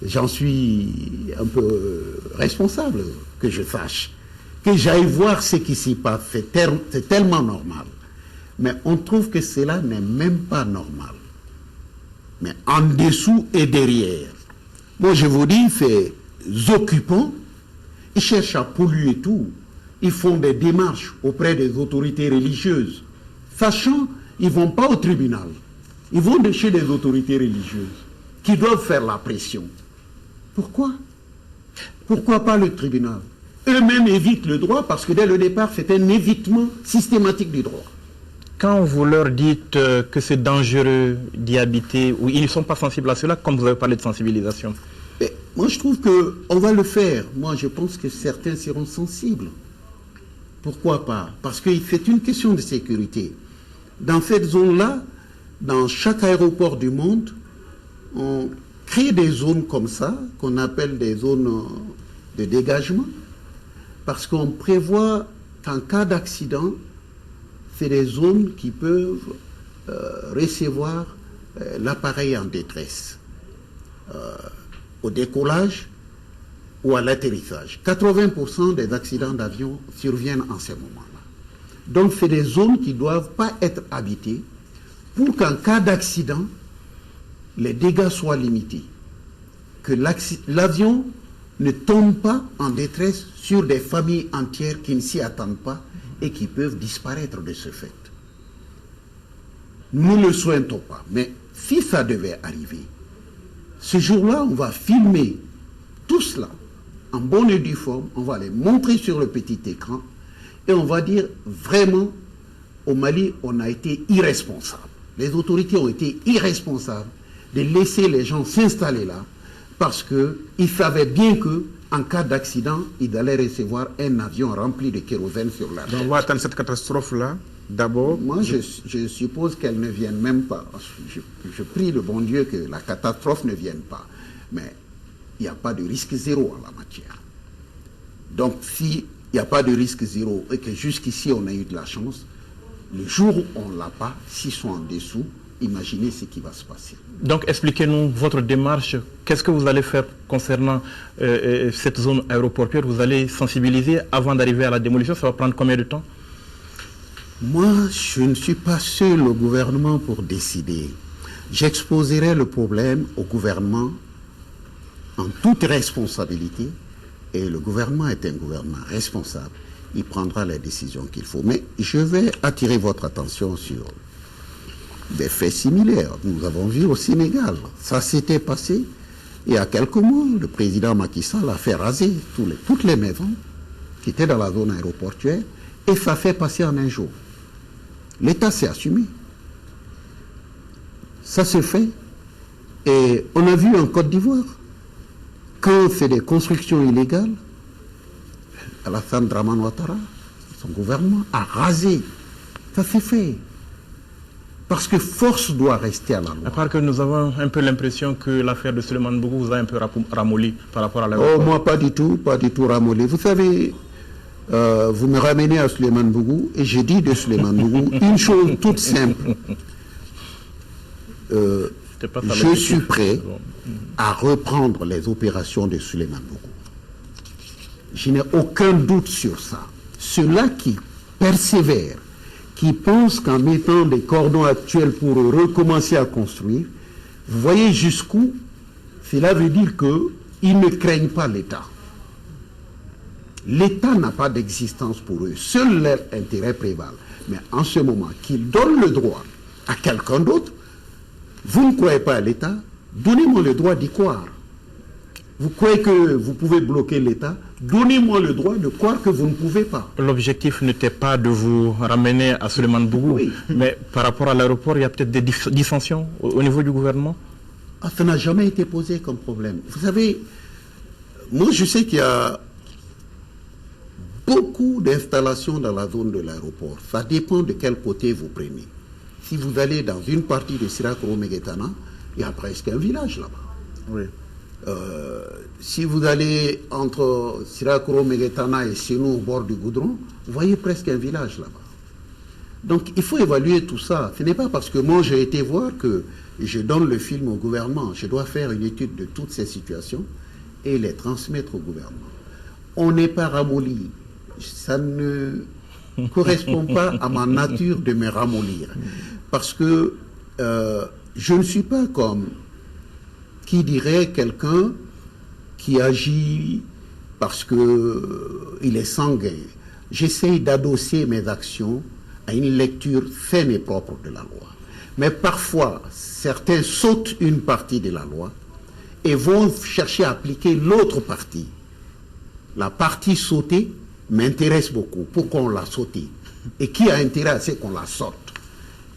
Speaker 2: j'en suis un peu responsable, que je sache. Que j'aille voir ce qui s'y passe, c'est tellement normal. Mais on trouve que cela n'est même pas normal. Mais en dessous et derrière. Moi, je vous dis, ces occupants, ils cherchent à polluer tout. Ils font des démarches auprès des autorités religieuses, sachant ils ne vont pas au tribunal. Ils vont de chez des autorités religieuses qui doivent faire la pression. Pourquoi? Pourquoi pas le tribunal? Eux-mêmes évitent le droit parce que dès le départ, c'est un évitement systématique du droit.
Speaker 1: Quand vous leur dites que c'est dangereux d'y habiter, ou ils ne sont pas sensibles à cela, comme vous avez parlé de sensibilisation?
Speaker 2: Mais moi, je trouve qu'on va le faire. Moi, je pense que certains seront sensibles. Pourquoi pas? Parce que c'est une question de sécurité. Dans cette zone-là, dans chaque aéroport du monde, on crée des zones comme ça, qu'on appelle des zones de dégagement, parce qu'on prévoit qu'en cas d'accident, c'est des zones qui peuvent recevoir l'appareil en détresse au décollage ou à l'atterrissage. 80% des accidents d'avion surviennent en ces moments-là. Donc, c'est des zones qui ne doivent pas être habitées pour qu'en cas d'accident, les dégâts soient limités. Que l'avion ne tombe pas en détresse sur des familles entières qui ne s'y attendent pas et qui peuvent disparaître de ce fait. Nous ne le souhaitons pas, mais si ça devait arriver, ce jour-là, on va filmer tout cela en bonne et due forme, on va les montrer sur le petit écran et on va dire vraiment, au Mali, on a été irresponsable. Les autorités ont été irresponsables de laisser les gens s'installer là parce qu'ils savaient bien que en cas d'accident, ils allaient recevoir un avion rempli de kérosène sur la tête.
Speaker 3: Donc on va attendre cette catastrophe-là, d'abord.
Speaker 2: Moi, je suppose qu'elle ne vienne même pas. Je prie le bon Dieu que la catastrophe ne vienne pas. Mais il n'y a pas de risque zéro en la matière. Donc, s'il n'y a pas de risque zéro et que jusqu'ici on a eu de la chance, le jour où on ne l'a pas, s'ils sont en dessous, imaginez ce qui va se passer.
Speaker 1: Donc, expliquez-nous votre démarche. Qu'est-ce que vous allez faire concernant cette zone aéroportuaire? Vous allez sensibiliser avant d'arriver à la démolition? Ça va prendre combien de temps?
Speaker 2: Moi, je ne suis pas seul au gouvernement pour décider. J'exposerai le problème au gouvernement en toute responsabilité. Et le gouvernement est un gouvernement responsable. Il prendra les décisions qu'il faut. Mais je vais attirer votre attention sur des faits similaires. Nous avons vu au Sénégal. Ça s'était passé. Et à quelques mois, le président Macky Sall a fait raser toutes les maisons qui étaient dans la zone aéroportuaire. Et ça fait passer en un jour. L'État s'est assumé. Ça se fait. Et on a vu en Côte d'Ivoire, quand c'est des constructions illégales, Alassane Dramane Ouattara, son gouvernement, a rasé. Ça s'est fait. Parce que force doit rester à la loi.
Speaker 1: À part que nous avons un peu l'impression que l'affaire de Souleymane Bougou vous a un peu ramolli par rapport à l'aéroport.
Speaker 2: Oh, moi, pas du tout ramolli. Vous savez, vous me ramenez à Souleymane Bougou et j'ai dit de Souleymane Bougou une chose toute simple. Je suis prêt à reprendre les opérations de Souleymane Bougou. Je n'ai aucun doute sur ça. Ceux-là qui persévèrent, qui pensent qu'en mettant des cordons actuels pour recommencer à construire, vous voyez jusqu'où cela veut dire qu'ils ne craignent pas l'État. L'État n'a pas d'existence pour eux. Seul leur intérêt prévalent. Mais en ce moment, qu'ils donnent le droit à quelqu'un d'autre, vous ne croyez pas à l'État, donnez-moi le droit d'y croire. Vous croyez que vous pouvez bloquer l'État, donnez-moi le droit de croire que vous ne pouvez pas.
Speaker 1: L'objectif n'était pas de vous ramener à Souleymane Bougou, oui. Mais par rapport à l'aéroport, il y a peut-être des dissensions au niveau du gouvernement?
Speaker 2: Ça n'a jamais été posé comme problème. Vous savez, moi je sais qu'il y a beaucoup d'installations dans la zone de l'aéroport. Ça dépend de quel côté vous prenez. Si vous allez dans une partie de Sirakoro-Meguetana, il y a presque un village là-bas.
Speaker 3: Oui.
Speaker 2: Si vous allez entre Sirakoro-Meguetana et Senou au bord du Goudron, vous voyez presque un village là-bas. Donc il faut évaluer tout ça. Ce n'est pas parce que moi j'ai été voir que je donne le film au gouvernement. Je dois faire une étude de toutes ces situations et les transmettre au gouvernement. On n'est pas ramolli. Ça ne correspond pas à ma nature de me ramollir. Parce que je ne suis pas comme qui dirait quelqu'un qui agit parce qu'il est sanguin. J'essaye d'adosser mes actions à une lecture saine et propre de la loi. Mais parfois, certains sautent une partie de la loi et vont chercher à appliquer l'autre partie. La partie sautée m'intéresse beaucoup. Pourquoi on l'a sautée? Et qui a intérêt à ce qu'on la saute?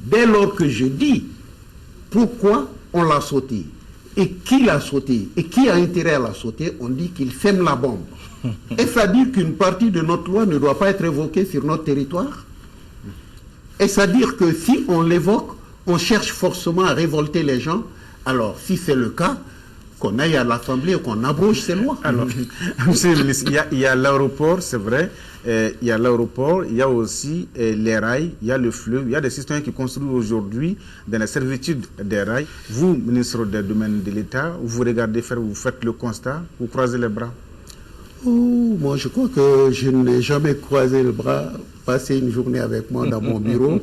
Speaker 2: Dès lors que je dis pourquoi on l'a sautée et qui l'a sautée et qui a intérêt à la sauter, on dit qu'il sème la bombe. Est-ce à dire qu'une partie de notre loi ne doit pas être évoquée sur notre territoire? Est-ce à dire que si on l'évoque, on cherche forcément à révolter les gens? Alors, si c'est le cas, qu'on aille à l'Assemblée ou qu'on abroge ces lois.
Speaker 3: Alors, monsieur le ministre, il y a l'aéroport, c'est vrai, il y a l'aéroport, il y a aussi les rails, il y a le fleuve, il y a des citoyens qui construisent aujourd'hui dans la servitude des rails. Vous, ministre des Domaines de l'État, vous regardez faire, vous faites le constat, vous croisez les bras?
Speaker 2: Oh, moi, je crois que je n'ai jamais croisé le bras. Passez une journée avec moi dans mon bureau,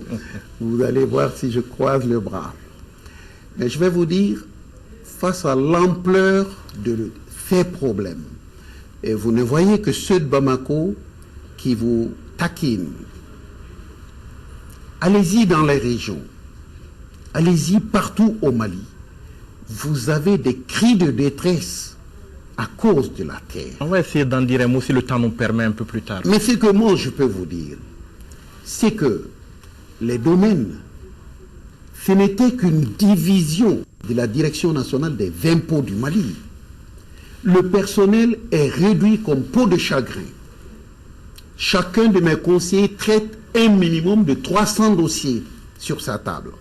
Speaker 2: vous allez voir si je croise le bras. Mais je vais vous dire, face à l'ampleur de ces problèmes, et vous ne voyez que ceux de Bamako qui vous taquinent. Allez-y dans les régions, allez-y partout au Mali. Vous avez des cris de détresse à cause de la terre.
Speaker 1: On va essayer d'en dire un mot si le temps nous permet un peu plus tard.
Speaker 2: Mais ce que moi je peux vous dire, c'est que les domaines, ce n'était qu'une division de la Direction nationale des impôts du Mali. Le personnel est réduit comme peau de chagrin. Chacun de mes conseillers traite un minimum de 300 dossiers sur sa table.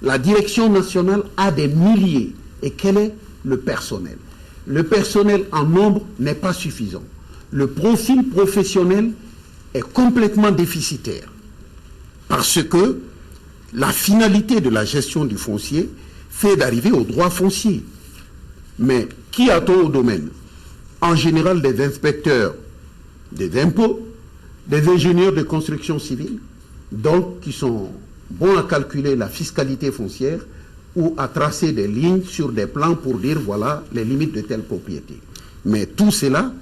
Speaker 2: La Direction nationale a des milliers. Et quel est le personnel? Le personnel en nombre n'est pas suffisant. Le profil professionnel est complètement déficitaire. Parce que la finalité de la gestion du foncier, c'est d'arriver au droit foncier. Mais qui a-t-on au domaine? En général, des inspecteurs des impôts, des ingénieurs de construction civile, donc qui sont bons à calculer la fiscalité foncière ou à tracer des lignes sur des plans pour dire voilà les limites de telle propriété. Mais tout cela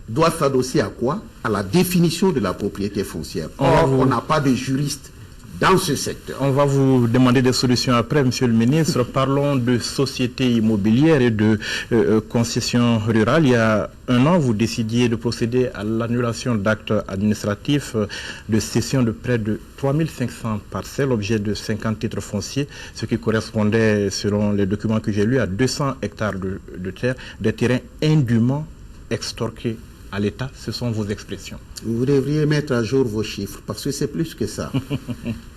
Speaker 2: doit s'adosser à quoi? À la définition de la propriété foncière. Or, on n'a pas de juriste dans ce secteur.
Speaker 1: On va vous demander des solutions après, monsieur le ministre. Parlons de sociétés immobilières et de concessions rurales. Il y a un an, vous décidiez de procéder à l'annulation d'actes administratifs de cession de près de 3500 parcelles, objet de 50 titres fonciers, ce qui correspondait, selon les documents que j'ai lus, à 200 hectares de terre, des terrains indûment extorqués à l'État. Ce sont vos expressions.
Speaker 2: Vous devriez mettre à jour vos chiffres, parce que c'est plus que ça.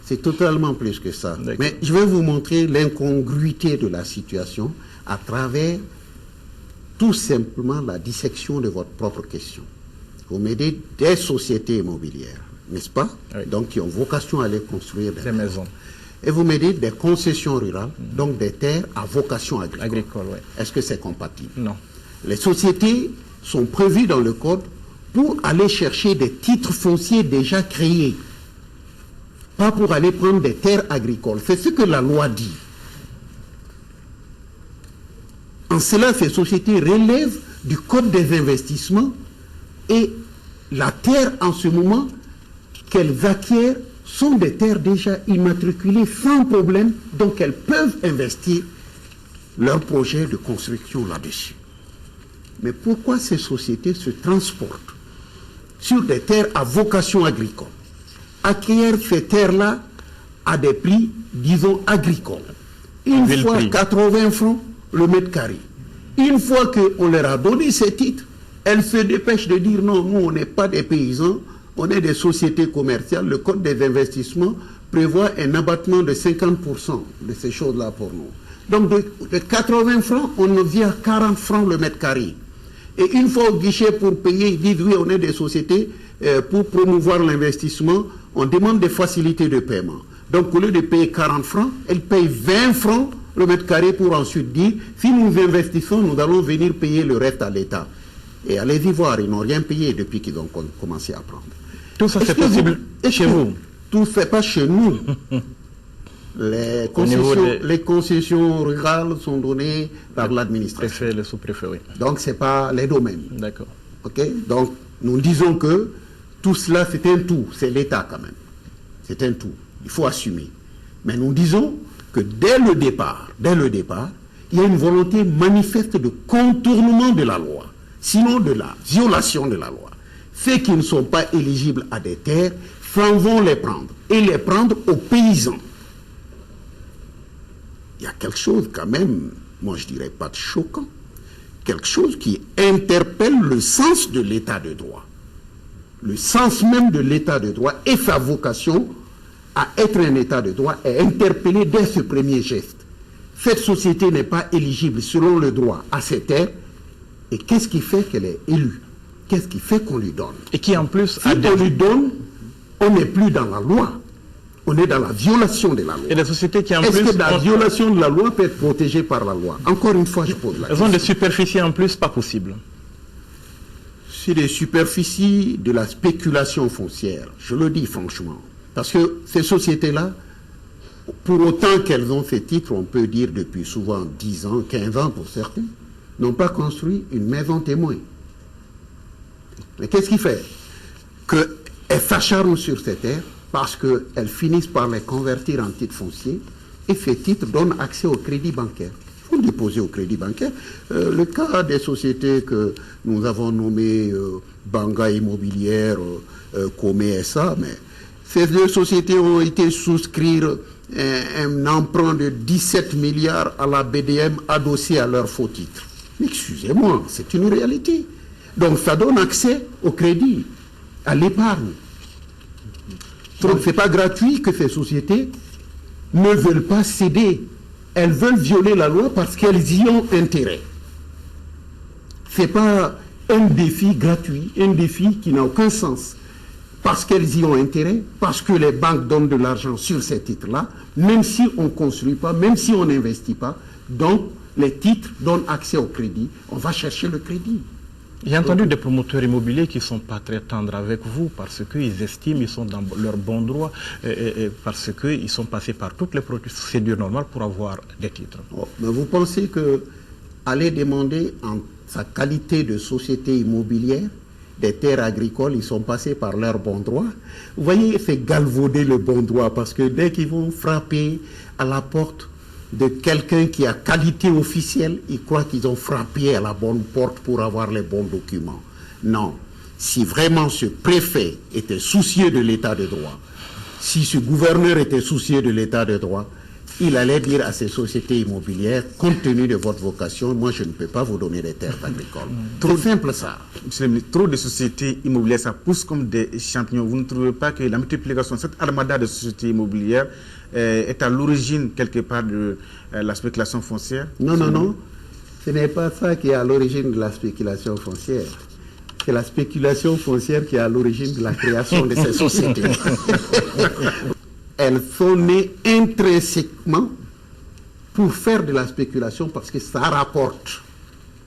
Speaker 2: C'est totalement plus que ça. Mais je vais vous montrer l'incongruité de la situation à travers tout simplement la dissection de votre propre question. Vous mettez des sociétés immobilières, n'est-ce pas?
Speaker 1: Oui.
Speaker 2: Donc qui ont vocation à aller construire
Speaker 1: des maisons.
Speaker 2: Et vous mettez des concessions rurales, donc des terres à vocation agricole.
Speaker 1: Oui.
Speaker 2: Est-ce que c'est compatible?
Speaker 1: Non.
Speaker 2: Les sociétés sont prévues dans le code pour aller chercher des titres fonciers déjà créés. pas pour aller prendre des terres agricoles. C'est ce que la loi dit. En cela, ces sociétés relèvent du code des investissements et la terre en ce moment qu'elles acquièrent sont des terres déjà immatriculées sans problème, donc elles peuvent investir leur projet de construction là-dessus. Mais pourquoi ces sociétés se transportent sur des terres à vocation agricole, acquièrent ces terres-là à des prix, disons, agricoles? Une fois 80 francs le mètre carré. Une fois qu'on leur a donné ces titres, elles se dépêchent de dire non, nous on n'est pas des paysans, on est des sociétés commerciales. Le code des investissements prévoit un abattement de 50% de ces choses-là pour nous. Donc de 80 francs, on nous vient à 40 francs le mètre carré. Et une fois au guichet pour payer, ils disent oui, on est des sociétés pour promouvoir l'investissement, on demande des facilités de paiement. Donc au lieu de payer 40 francs, elles payent 20 francs le mètre carré pour ensuite dire si nous investissons, nous allons venir payer le reste à l'État. Et allez-y voir, ils n'ont rien payé depuis qu'ils ont commencé à prendre.
Speaker 1: Tout ça, c'est possible chez vous?
Speaker 2: Tout c'est pas chez nous. Les concessions rurales sont données par l'administration.
Speaker 1: Le sous-préfet, oui.
Speaker 2: Donc, ce n'est pas les domaines.
Speaker 1: D'accord.
Speaker 2: OK? Donc, nous disons que tout cela, c'est un tout. C'est l'État, quand même. C'est un tout. Il faut assumer. Mais nous disons que dès le départ, il y a une volonté manifeste de contournement de la loi, sinon de la violation de la loi. Ceux qui ne sont pas éligibles à des terres s'en vont les prendre et les prendre aux paysans. Il y a quelque chose quand même, moi je dirais pas de choquant, quelque chose qui interpelle le sens de l'état de droit. Le sens même de l'état de droit et sa vocation à être un état de droit est interpellé dès ce premier geste. Cette société n'est pas éligible selon le droit à ces terres. Et qu'est-ce qui fait qu'elle est élue? Qu'est-ce qui fait qu'on lui donne?
Speaker 1: Et qui en plus...
Speaker 2: Si on lui donne, on n'est plus dans la loi. On est dans la violation de la loi.
Speaker 1: Et les sociétés qui en plus...
Speaker 2: Est-ce que la violation de la loi peut être protégée par la loi? Encore une fois, je pose la question.
Speaker 1: Elles ont des superficies en plus, pas possible.
Speaker 2: C'est des superficies de la spéculation foncière. Je le dis franchement. Parce que ces sociétés-là, pour autant qu'elles ont ces titres, on peut dire depuis souvent 10 ans, 15 ans pour certains, n'ont pas construit une maison témoin. Mais qu'est-ce qui fait? Qu'elles s'acharnent sur ces terres parce qu'elles finissent par les convertir en titres fonciers et ces titres donnent accès au crédit bancaire. Il faut le déposer au crédit bancaire. Le cas des sociétés que nous avons nommées Banga Immobilière, Comé SA, mais ces deux sociétés ont été souscrire un emprunt de 17 milliards à la BDM adossé à leur faux titre. Excusez-moi, c'est une réalité. Donc ça donne accès au crédit, à l'épargne. Donc ce n'est pas gratuit que ces sociétés ne veulent pas céder. Elles veulent violer la loi parce qu'elles y ont intérêt. Ce n'est pas un défi gratuit, un défi qui n'a aucun sens. Parce qu'elles y ont intérêt, parce que les banques donnent de l'argent sur ces titres-là, même si on ne construit pas, même si on n'investit pas, donc les titres donnent accès au crédit. On va chercher le crédit.
Speaker 1: J'ai entendu des promoteurs immobiliers qui ne sont pas très tendres avec vous parce qu'ils estiment qu'ils sont dans leur bon droit et parce qu'ils sont passés par toutes les procédures normales pour avoir des titres.
Speaker 2: Oh, mais vous pensez que aller demander en sa qualité de société immobilière des terres agricoles, ils sont passés par leur bon droit? Vous voyez, c'est galvauder le bon droit parce que dès qu'ils vont frapper à la porte de quelqu'un qui a qualité officielle, ils croient qu'ils ont frappé à la bonne porte pour avoir les bons documents. Non. Si vraiment ce préfet était soucieux de l'état de droit, si ce gouverneur était soucieux de l'état de droit, il allait dire à ces sociétés immobilières, compte tenu de votre vocation, moi je ne peux pas vous donner des terres agricoles. Trop simple ça.
Speaker 3: Monsieur le ministre, trop de sociétés immobilières, ça pousse comme des champignons. Vous ne trouvez pas que la multiplication, cette armada de sociétés immobilières est à l'origine quelque part de la spéculation foncière?
Speaker 2: Non, non, non. Ce n'est pas ça qui est à l'origine de la spéculation foncière. C'est la spéculation foncière qui est à l'origine de la création de ces sociétés. Elles sont nées intrinsèquement pour faire de la spéculation parce que ça rapporte.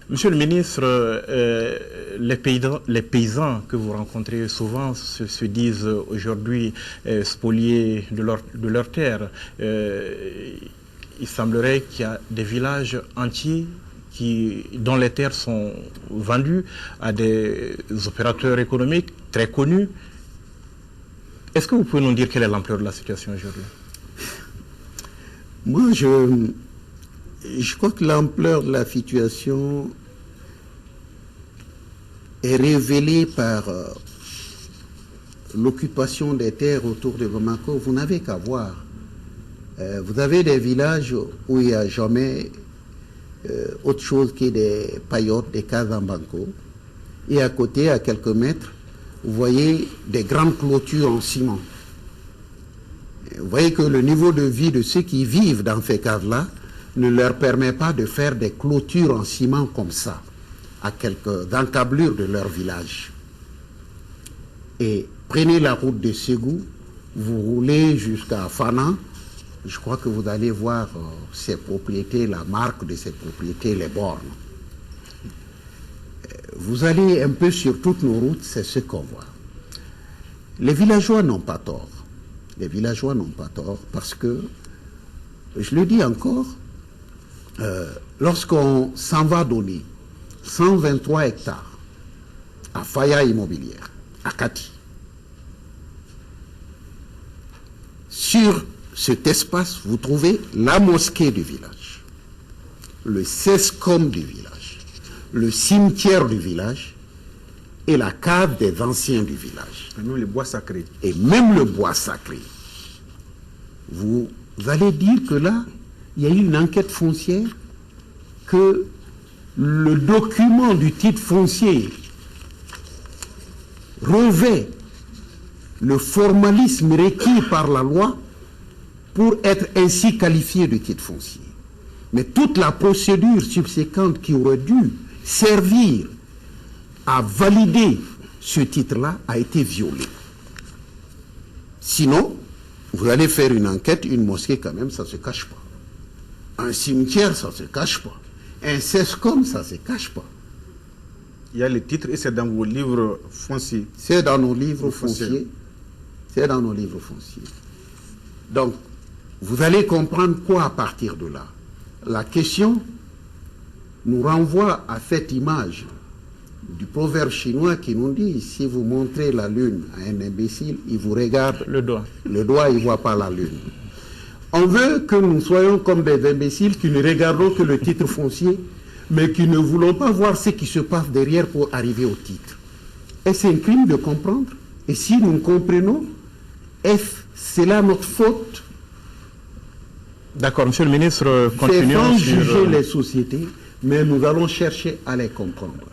Speaker 1: Monsieur le ministre, les paysans que vous rencontrez souvent se disent aujourd'hui spoliés de leur terre. Il semblerait qu'il y a des villages entiers dont les terres sont vendues à des opérateurs économiques très connus. Est-ce que vous pouvez nous dire quelle est l'ampleur de la situation aujourd'hui?
Speaker 2: Moi, je crois que l'ampleur de la situation est révélée par l'occupation des terres autour de Bamako. Vous n'avez qu'à voir. Vous avez des villages où il n'y a jamais autre chose que des paillotes, des cases en banco. Et à côté, à quelques mètres, vous voyez des grandes clôtures en ciment. Vous voyez que le niveau de vie de ceux qui vivent dans ces cases-là ne leur permet pas de faire des clôtures en ciment comme ça, à quelques encablures de leur village. Et prenez la route de Ségou, vous roulez jusqu'à Fana, je crois que vous allez voir ces propriétés, la marque de ces propriétés, les bornes. Vous allez un peu sur toutes nos routes, c'est ce qu'on voit. Les villageois n'ont pas tort. Les villageois n'ont pas tort parce que, je le dis encore, lorsqu'on s'en va donner 123 hectares à Faya Immobilière, à Kati, sur cet espace, vous trouvez la mosquée du village, le CESCOM du village, le cimetière du village et la cave des anciens du village.
Speaker 3: Et même le bois sacré.
Speaker 2: Et même le bois sacré. Vous allez dire que là, il y a eu une enquête foncière, que le document du titre foncier revêt le formalisme requis par la loi pour être ainsi qualifié de titre foncier. Mais toute la procédure subséquente qui aurait dû servir à valider ce titre-là a été violée. Sinon, vous allez faire une enquête, une mosquée quand même, ça ne se cache pas. Un cimetière, ça ne se cache pas. Un CESCOM, ça ne se cache pas.
Speaker 3: Il y a les titres et c'est dans vos livres fonciers.
Speaker 2: C'est dans nos livres fonciers. C'est dans nos livres fonciers. Donc, vous allez comprendre quoi à partir de là. La question nous renvoie à cette image du proverbe chinois qui nous dit, si vous montrez la lune à un imbécile, il vous regarde
Speaker 1: le doigt.
Speaker 2: Le doigt, il ne voit pas la lune. On veut que nous soyons comme des imbéciles qui ne regardons que le titre foncier, mais qui ne voulons pas voir ce qui se passe derrière pour arriver au titre. Est-ce un crime de comprendre? Et si nous comprenons, est-ce là notre faute?
Speaker 1: D'accord, monsieur le ministre, continuons
Speaker 2: sur...
Speaker 1: sur...
Speaker 2: juger les sociétés, mais nous allons chercher à les comprendre.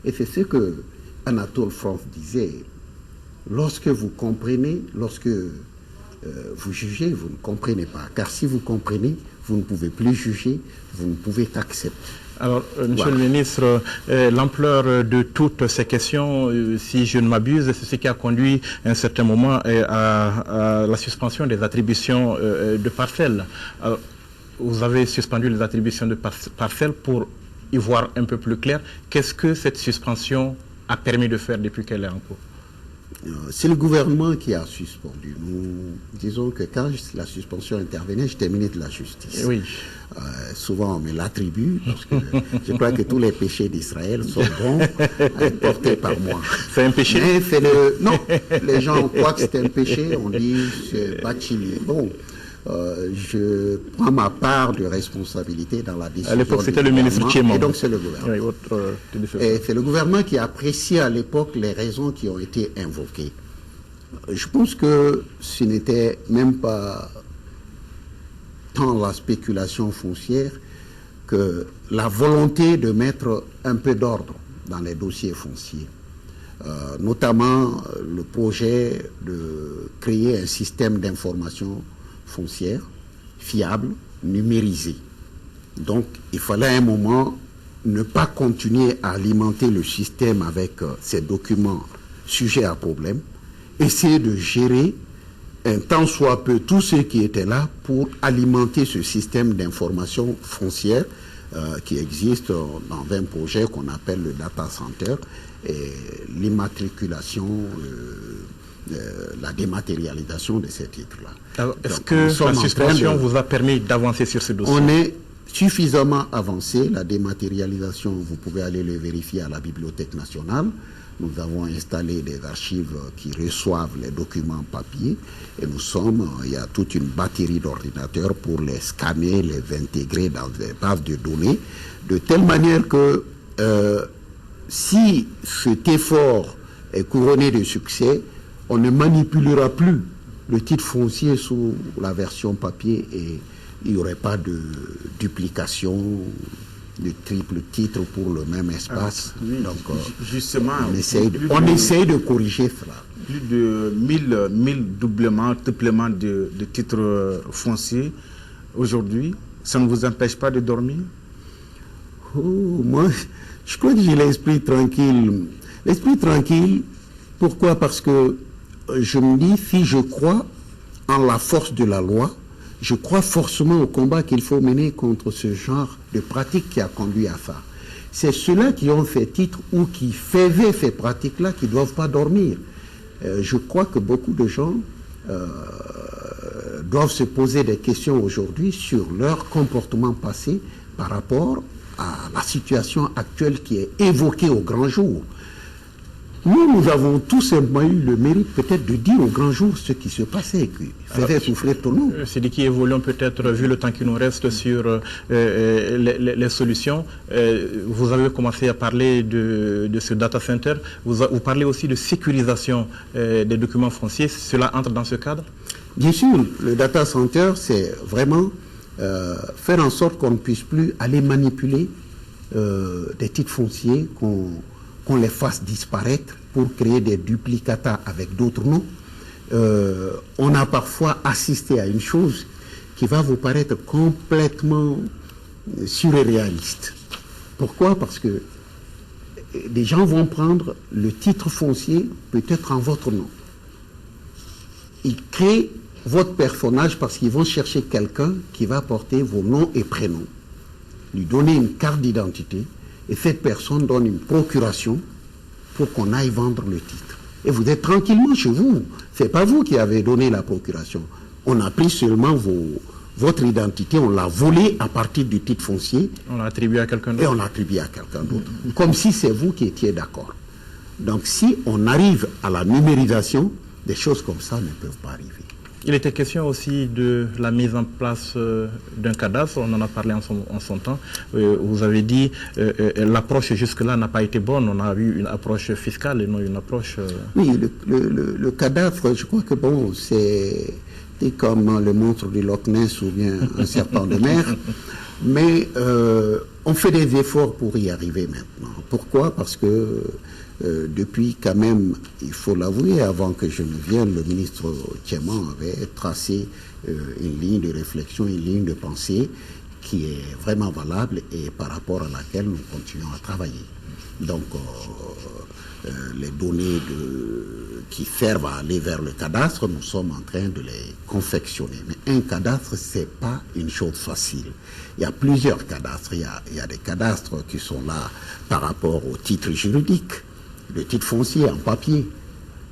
Speaker 2: Et c'est ce que Anatole France disait. Lorsque vous comprenez, lorsque vous jugez, vous ne comprenez pas. Car si vous comprenez, vous ne pouvez plus juger, vous ne pouvez qu'accepter.
Speaker 1: Alors, monsieur le ministre, l'ampleur de toutes ces questions, si je ne m'abuse, c'est ce qui a conduit à un certain moment à la suspension des attributions de parcelles. Alors, vous avez suspendu les attributions de parcelles pour y voir un peu plus clair. Qu'est-ce que cette suspension a permis de faire depuis qu'elle est en cours?
Speaker 2: C'est le gouvernement qui a suspendu. Nous disons que quand la suspension intervenait, j'étais ministre de la Justice.
Speaker 1: Oui.
Speaker 2: Souvent, on me l'attribue, parce que je crois que tous les péchés d'Israël sont bons à être portés par moi.
Speaker 1: C'est un péché?
Speaker 2: Mais c'est non, les gens croient que c'est un péché, on dit c'est bâtiment. Bon, je prends ma part de responsabilité dans la décision.
Speaker 1: À l'époque, c'était le ministre Tchémon.
Speaker 2: Et donc, c'est le gouvernement.
Speaker 1: Oui,
Speaker 2: et c'est le gouvernement qui a apprécié à l'époque les raisons qui ont été invoquées. Je pense que ce n'était même pas tant la spéculation foncière que la volonté de mettre un peu d'ordre dans les dossiers fonciers. Notamment le projet de créer un système d'information foncière fiable, numérisé. Donc, il fallait à un moment ne pas continuer à alimenter le système avec ces documents sujets à problème, essayer de gérer un tant soit peu tous ceux qui étaient là pour alimenter ce système d'information foncière qui existe dans 20 projets qu'on appelle le data center, et l'immatriculation, la dématérialisation de ces titres-là.
Speaker 1: Alors, est-ce que la suspension vous a permis d'avancer sur ce dossier?
Speaker 2: On est suffisamment avancé. La dématérialisation, vous pouvez aller le vérifier à la Bibliothèque nationale. Nous avons installé des archives qui reçoivent les documents papier et il y a toute une batterie d'ordinateurs pour les scanner, les intégrer dans des bases de données, de telle manière que si cet effort est couronné de succès, on ne manipulera plus le titre foncier sous la version papier et il n'y aurait pas de duplication, de triple titre pour le même espace.
Speaker 3: Oui, donc, justement,
Speaker 2: on essaye de corriger cela.
Speaker 3: Plus de 1000 doublements, triplements de titres fonciers aujourd'hui, ça ne vous empêche pas de dormir?
Speaker 2: Moi, je crois que j'ai l'esprit tranquille. L'esprit tranquille, pourquoi? Parce que je me dis, si je crois en la force de la loi, je crois forcément au combat qu'il faut mener contre ce genre de pratique qui a conduit à ça. C'est ceux-là qui ont fait titre ou qui faisaient ces pratiques-là qui ne doivent pas dormir. Je crois que beaucoup de gens doivent se poser des questions aujourd'hui sur leur comportement passé par rapport à la situation actuelle qui est évoquée au grand jour. Nous avons tout simplement eu le mérite peut-être de dire au grand jour ce qui se passait, qui faisait souffler tout le monde.
Speaker 1: C'est dit qui évoluons peut-être, vu le temps qui nous reste, sur les solutions. Vous avez commencé à parler de ce data center. Vous parlez aussi de sécurisation des documents fonciers. Cela entre dans ce cadre?
Speaker 2: Bien sûr, le data center, c'est vraiment faire en sorte qu'on ne puisse plus aller manipuler des titres fonciers, qu'on les fasse disparaître pour créer des duplicata avec d'autres noms. On a parfois assisté à une chose qui va vous paraître complètement surréaliste. Pourquoi? Parce que des gens vont prendre le titre foncier peut-être en votre nom. Ils créent votre personnage parce qu'ils vont chercher quelqu'un qui va porter vos noms et prénoms, lui donner une carte d'identité, et cette personne donne une procuration pour qu'on aille vendre le titre. Et vous êtes tranquillement chez vous. Ce n'est pas vous qui avez donné la procuration. On a pris seulement votre identité, on l'a volée à partir du titre foncier.
Speaker 1: On l'a attribué à quelqu'un d'autre.
Speaker 2: Et on l'a attribué à quelqu'un d'autre. Comme si c'est vous qui étiez d'accord. Donc si on arrive à la numérisation, des choses comme ça ne peuvent pas arriver.
Speaker 1: Il était question aussi de la mise en place d'un cadastre, on en a parlé en son temps. Vous avez dit l'approche jusque-là n'a pas été bonne, on a eu une approche fiscale et non une approche...
Speaker 2: Oui, le cadastre, je crois que bon, c'est comme le monstre du Loch Ness ou bien un serpent de mer, mais on fait des efforts pour y arriver maintenant. Pourquoi? Parce que depuis quand même, il faut l'avouer, avant que je ne vienne, le ministre Tcheman avait tracé une ligne de réflexion, une ligne de pensée qui est vraiment valable et par rapport à laquelle nous continuons à travailler. Donc, les données qui servent à aller vers le cadastre, nous sommes en train de les confectionner. Mais un cadastre, ce n'est pas une chose facile. Il y a plusieurs cadastres. Il y a des cadastres qui sont là par rapport au titre juridique, le titre foncier en papier.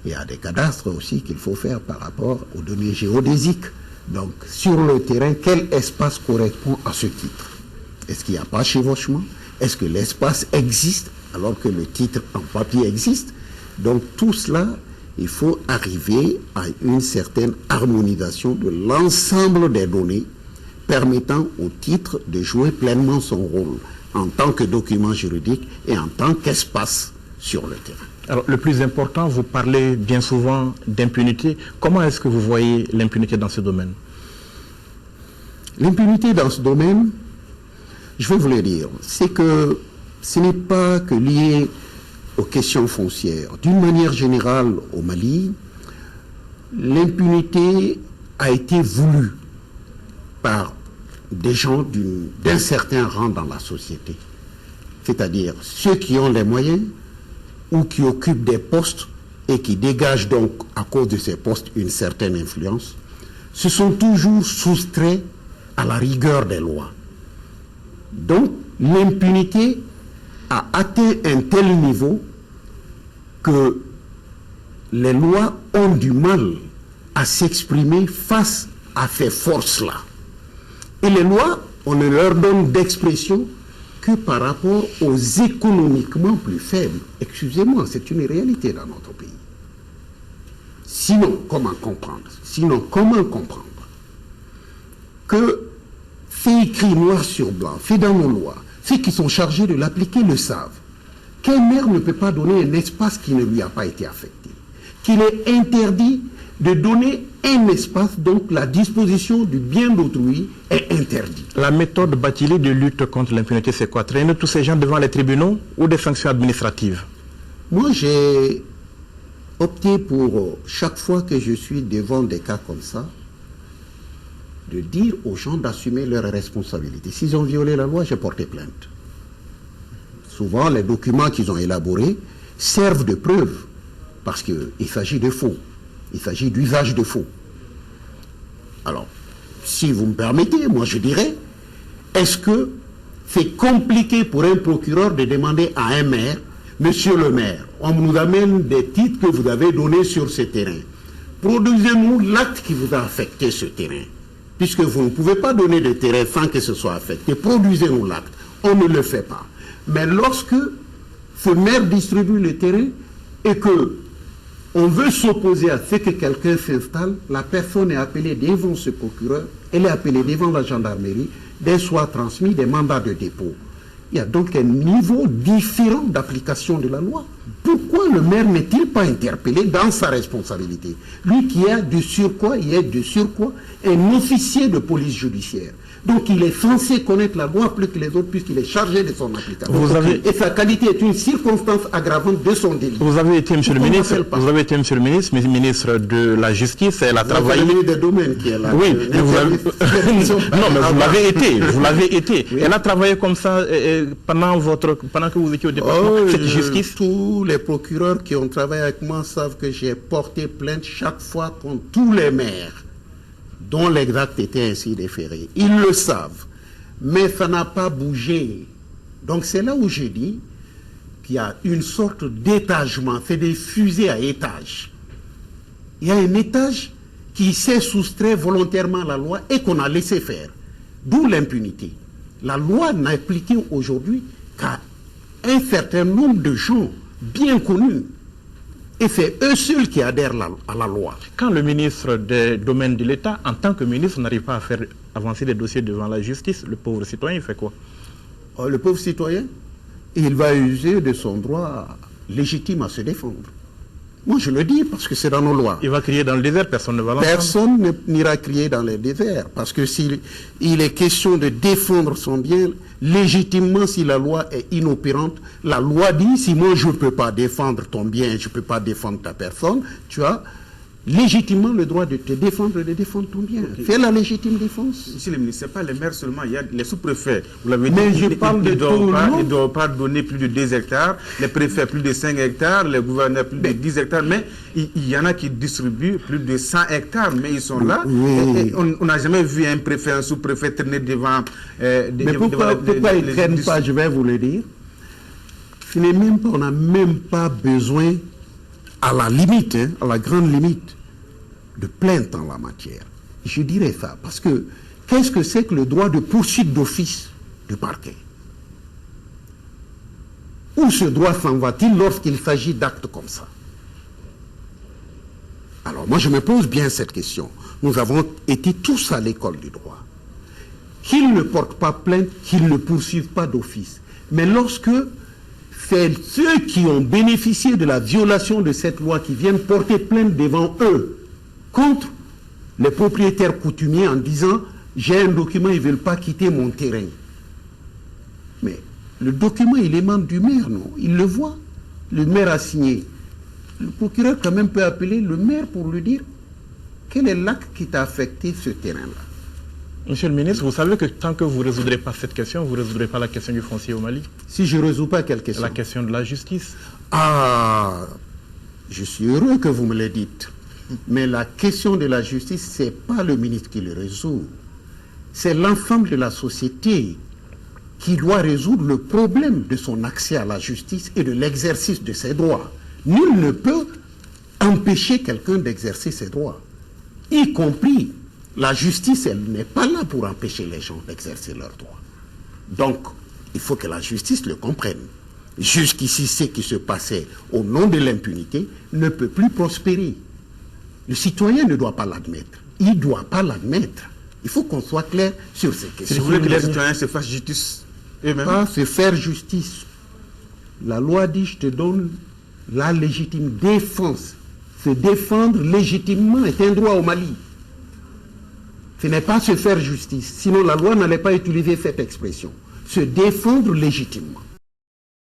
Speaker 2: Il y a des cadastres aussi qu'il faut faire par rapport aux données géodésiques. Donc, sur le terrain, quel espace correspond à ce titre? Est-ce qu'il n'y a pas chevauchement? Est-ce que l'espace existe alors que le titre en papier existe? Donc, tout cela, il faut arriver à une certaine harmonisation de l'ensemble des données permettant au titre de jouer pleinement son rôle en tant que document juridique et en tant qu'espace sur le terrain.
Speaker 1: Alors, le plus important, vous parlez bien souvent d'impunité. Comment est-ce que vous voyez l'impunité dans ce domaine?
Speaker 2: L'impunité dans ce domaine, je vais vous le dire, c'est que ce n'est pas que lié aux questions foncières. D'une manière générale, au Mali, l'impunité a été voulue par des gens d'un certain rang dans la société. C'est-à-dire ceux qui ont les moyens ou qui occupent des postes et qui dégagent donc à cause de ces postes une certaine influence, se sont toujours soustraits à la rigueur des lois. Donc, l'impunité a atteint un tel niveau que les lois ont du mal à s'exprimer face à ces forces-là. Et les lois, on ne leur donne d'expression que par rapport aux économiquement plus faibles. Excusez-moi, c'est une réalité dans notre pays. Sinon, comment comprendre que c'est écrit noir sur blanc, fait dans nos lois, ceux qui sont chargés de l'appliquer le savent, qu'un maire ne peut pas donner un espace qui ne lui a pas été affecté, qu'il est interdit de donner un espace, donc la disposition du bien d'autrui est interdite.
Speaker 1: La méthode Bathily de lutte contre l'impunité, c'est quoi? Traîner tous ces gens devant les tribunaux ou des sanctions administratives?
Speaker 2: Moi, j'ai opté pour, chaque fois que je suis devant des cas comme ça, de dire aux gens d'assumer leurs responsabilités. S'ils ont violé la loi, j'ai porté plainte. Souvent, les documents qu'ils ont élaborés servent de preuve, parce qu'il s'agit de faux. Il s'agit d'usage de faux. Alors, si vous me permettez, moi je dirais, est-ce que c'est compliqué pour un procureur de demander à un maire, monsieur le maire, on nous amène des titres que vous avez donnés sur ce terrain. Produisez-nous l'acte qui vous a affecté ce terrain. Puisque vous ne pouvez pas donner de terrain sans que ce soit affecté. Produisez-nous l'acte. On ne le fait pas. Mais lorsque ce maire distribue le terrain et que on veut s'opposer à ce que quelqu'un s'installe, la personne est appelée devant ce procureur, elle est appelée devant la gendarmerie, d'elle soit transmis des mandats de dépôt. Il y a donc un niveau différent d'application de la loi. Pourquoi le maire n'est-il pas interpellé dans sa responsabilité? Lui qui est de surcroît, un officier de police judiciaire. Donc il est censé connaître la loi plus que les autres puisqu'il est chargé de son application. Et sa qualité est une circonstance aggravante de son délit.
Speaker 1: Vous avez été, monsieur le ministre, ministre de la Justice, elle a travaillé...
Speaker 2: Vous avez des domaines qui est là.
Speaker 1: Oui, mais vous avez... non, mais vous l'avez été. Oui. Elle a travaillé comme ça pendant que vous étiez au département, cette justice.
Speaker 2: Tous les procureurs qui ont travaillé avec moi savent que j'ai porté plainte chaque fois contre tous les maires dont les actes étaient ainsi déférés. Ils le savent, mais ça n'a pas bougé. Donc c'est là où je dis qu'il y a une sorte d'étagement, c'est des fusées à étages. Il y a un étage qui s'est soustrait volontairement à la loi et qu'on a laissé faire. D'où l'impunité. La loi n'a appliqué aujourd'hui qu'à un certain nombre de gens bien connus. Et c'est eux seuls qui adhèrent à la loi.
Speaker 1: Quand le ministre des Domaines de l'État, en tant que ministre, n'arrive pas à faire avancer des dossiers devant la justice, le pauvre citoyen, il fait quoi?
Speaker 2: Le pauvre citoyen, il va user de son droit légitime à se défendre. Moi, je le dis parce que c'est dans nos lois.
Speaker 1: Il va crier dans le désert, personne ne va l'entendre.
Speaker 2: Personne n'ira crier dans le désert. Parce que s'il est question de défendre son bien, légitimement, si la loi est inopérante, la loi dit, si moi je ne peux pas défendre ton bien, je ne peux pas défendre ta personne, tu as légitimement le droit de te défendre, de défendre ton bien. Okay. Fais la légitime défense.
Speaker 3: Monsieur le ministre, ce n'est pas les maires seulement, il y a les sous-préfets. Vous l'avez dit,
Speaker 2: mais je parle de tout le monde.
Speaker 3: Ils ne doivent pas donner plus de 2 hectares, les préfets plus de 5 hectares, les gouverneurs plus de 10 hectares, mais il y en a qui distribuent plus de 100 hectares, mais ils sont là.
Speaker 2: Oui.
Speaker 3: Et on n'a jamais vu un préfet, un sous-préfet traîner devant...
Speaker 2: mais pourquoi ils ne traînent pas, je vais vous le dire. On n'a même pas besoin, à la limite, à la grande limite, de plainte en la matière. Je dirais ça, parce que qu'est-ce que c'est que le droit de poursuite d'office du parquet? Où ce droit s'en va-t-il lorsqu'il s'agit d'actes comme ça? Alors moi je me pose bien cette question. Nous avons été tous à l'école du droit. Qu'ils ne portent pas plainte, qu'ils ne poursuivent pas d'office. Mais lorsque c'est ceux qui ont bénéficié de la violation de cette loi qui viennent porter plainte devant eux, contre les propriétaires coutumiers en disant j'ai un document, ils ne veulent pas quitter mon terrain. Mais le document, il émane du maire, non? Il le voit. Le maire a signé. Le procureur quand même peut appeler le maire pour lui dire quel est l'acte qui t'a affecté ce terrain-là.
Speaker 1: Monsieur le ministre, vous savez que tant que vous ne résoudrez pas cette question, vous ne résoudrez pas la question du foncier au Mali?
Speaker 2: Si je ne résous pas, quelle question?
Speaker 1: La question de la justice.
Speaker 2: Ah, je suis heureux que vous me le dites. Mais la question de la justice, ce n'est pas le ministre qui le résout. C'est l'ensemble de la société qui doit résoudre le problème de son accès à la justice et de l'exercice de ses droits. Nul ne peut empêcher quelqu'un d'exercer ses droits, y compris la justice. Elle n'est pas là pour empêcher les gens d'exercer leurs droits. Donc, il faut que la justice le comprenne. Jusqu'ici, ce qui se passait au nom de l'impunité ne peut plus prospérer. Le citoyen ne doit pas l'admettre. Il ne doit pas l'admettre. Il faut qu'on soit clair sur ces questions.
Speaker 3: Si vous voulez que les citoyens se fassent justice eux-mêmes.
Speaker 2: Pas se faire justice. La loi dit, je te donne la légitime défense. Se défendre légitimement est un droit au Mali. Ce n'est pas se faire justice. Sinon, la loi n'allait pas utiliser cette expression. Se défendre légitimement.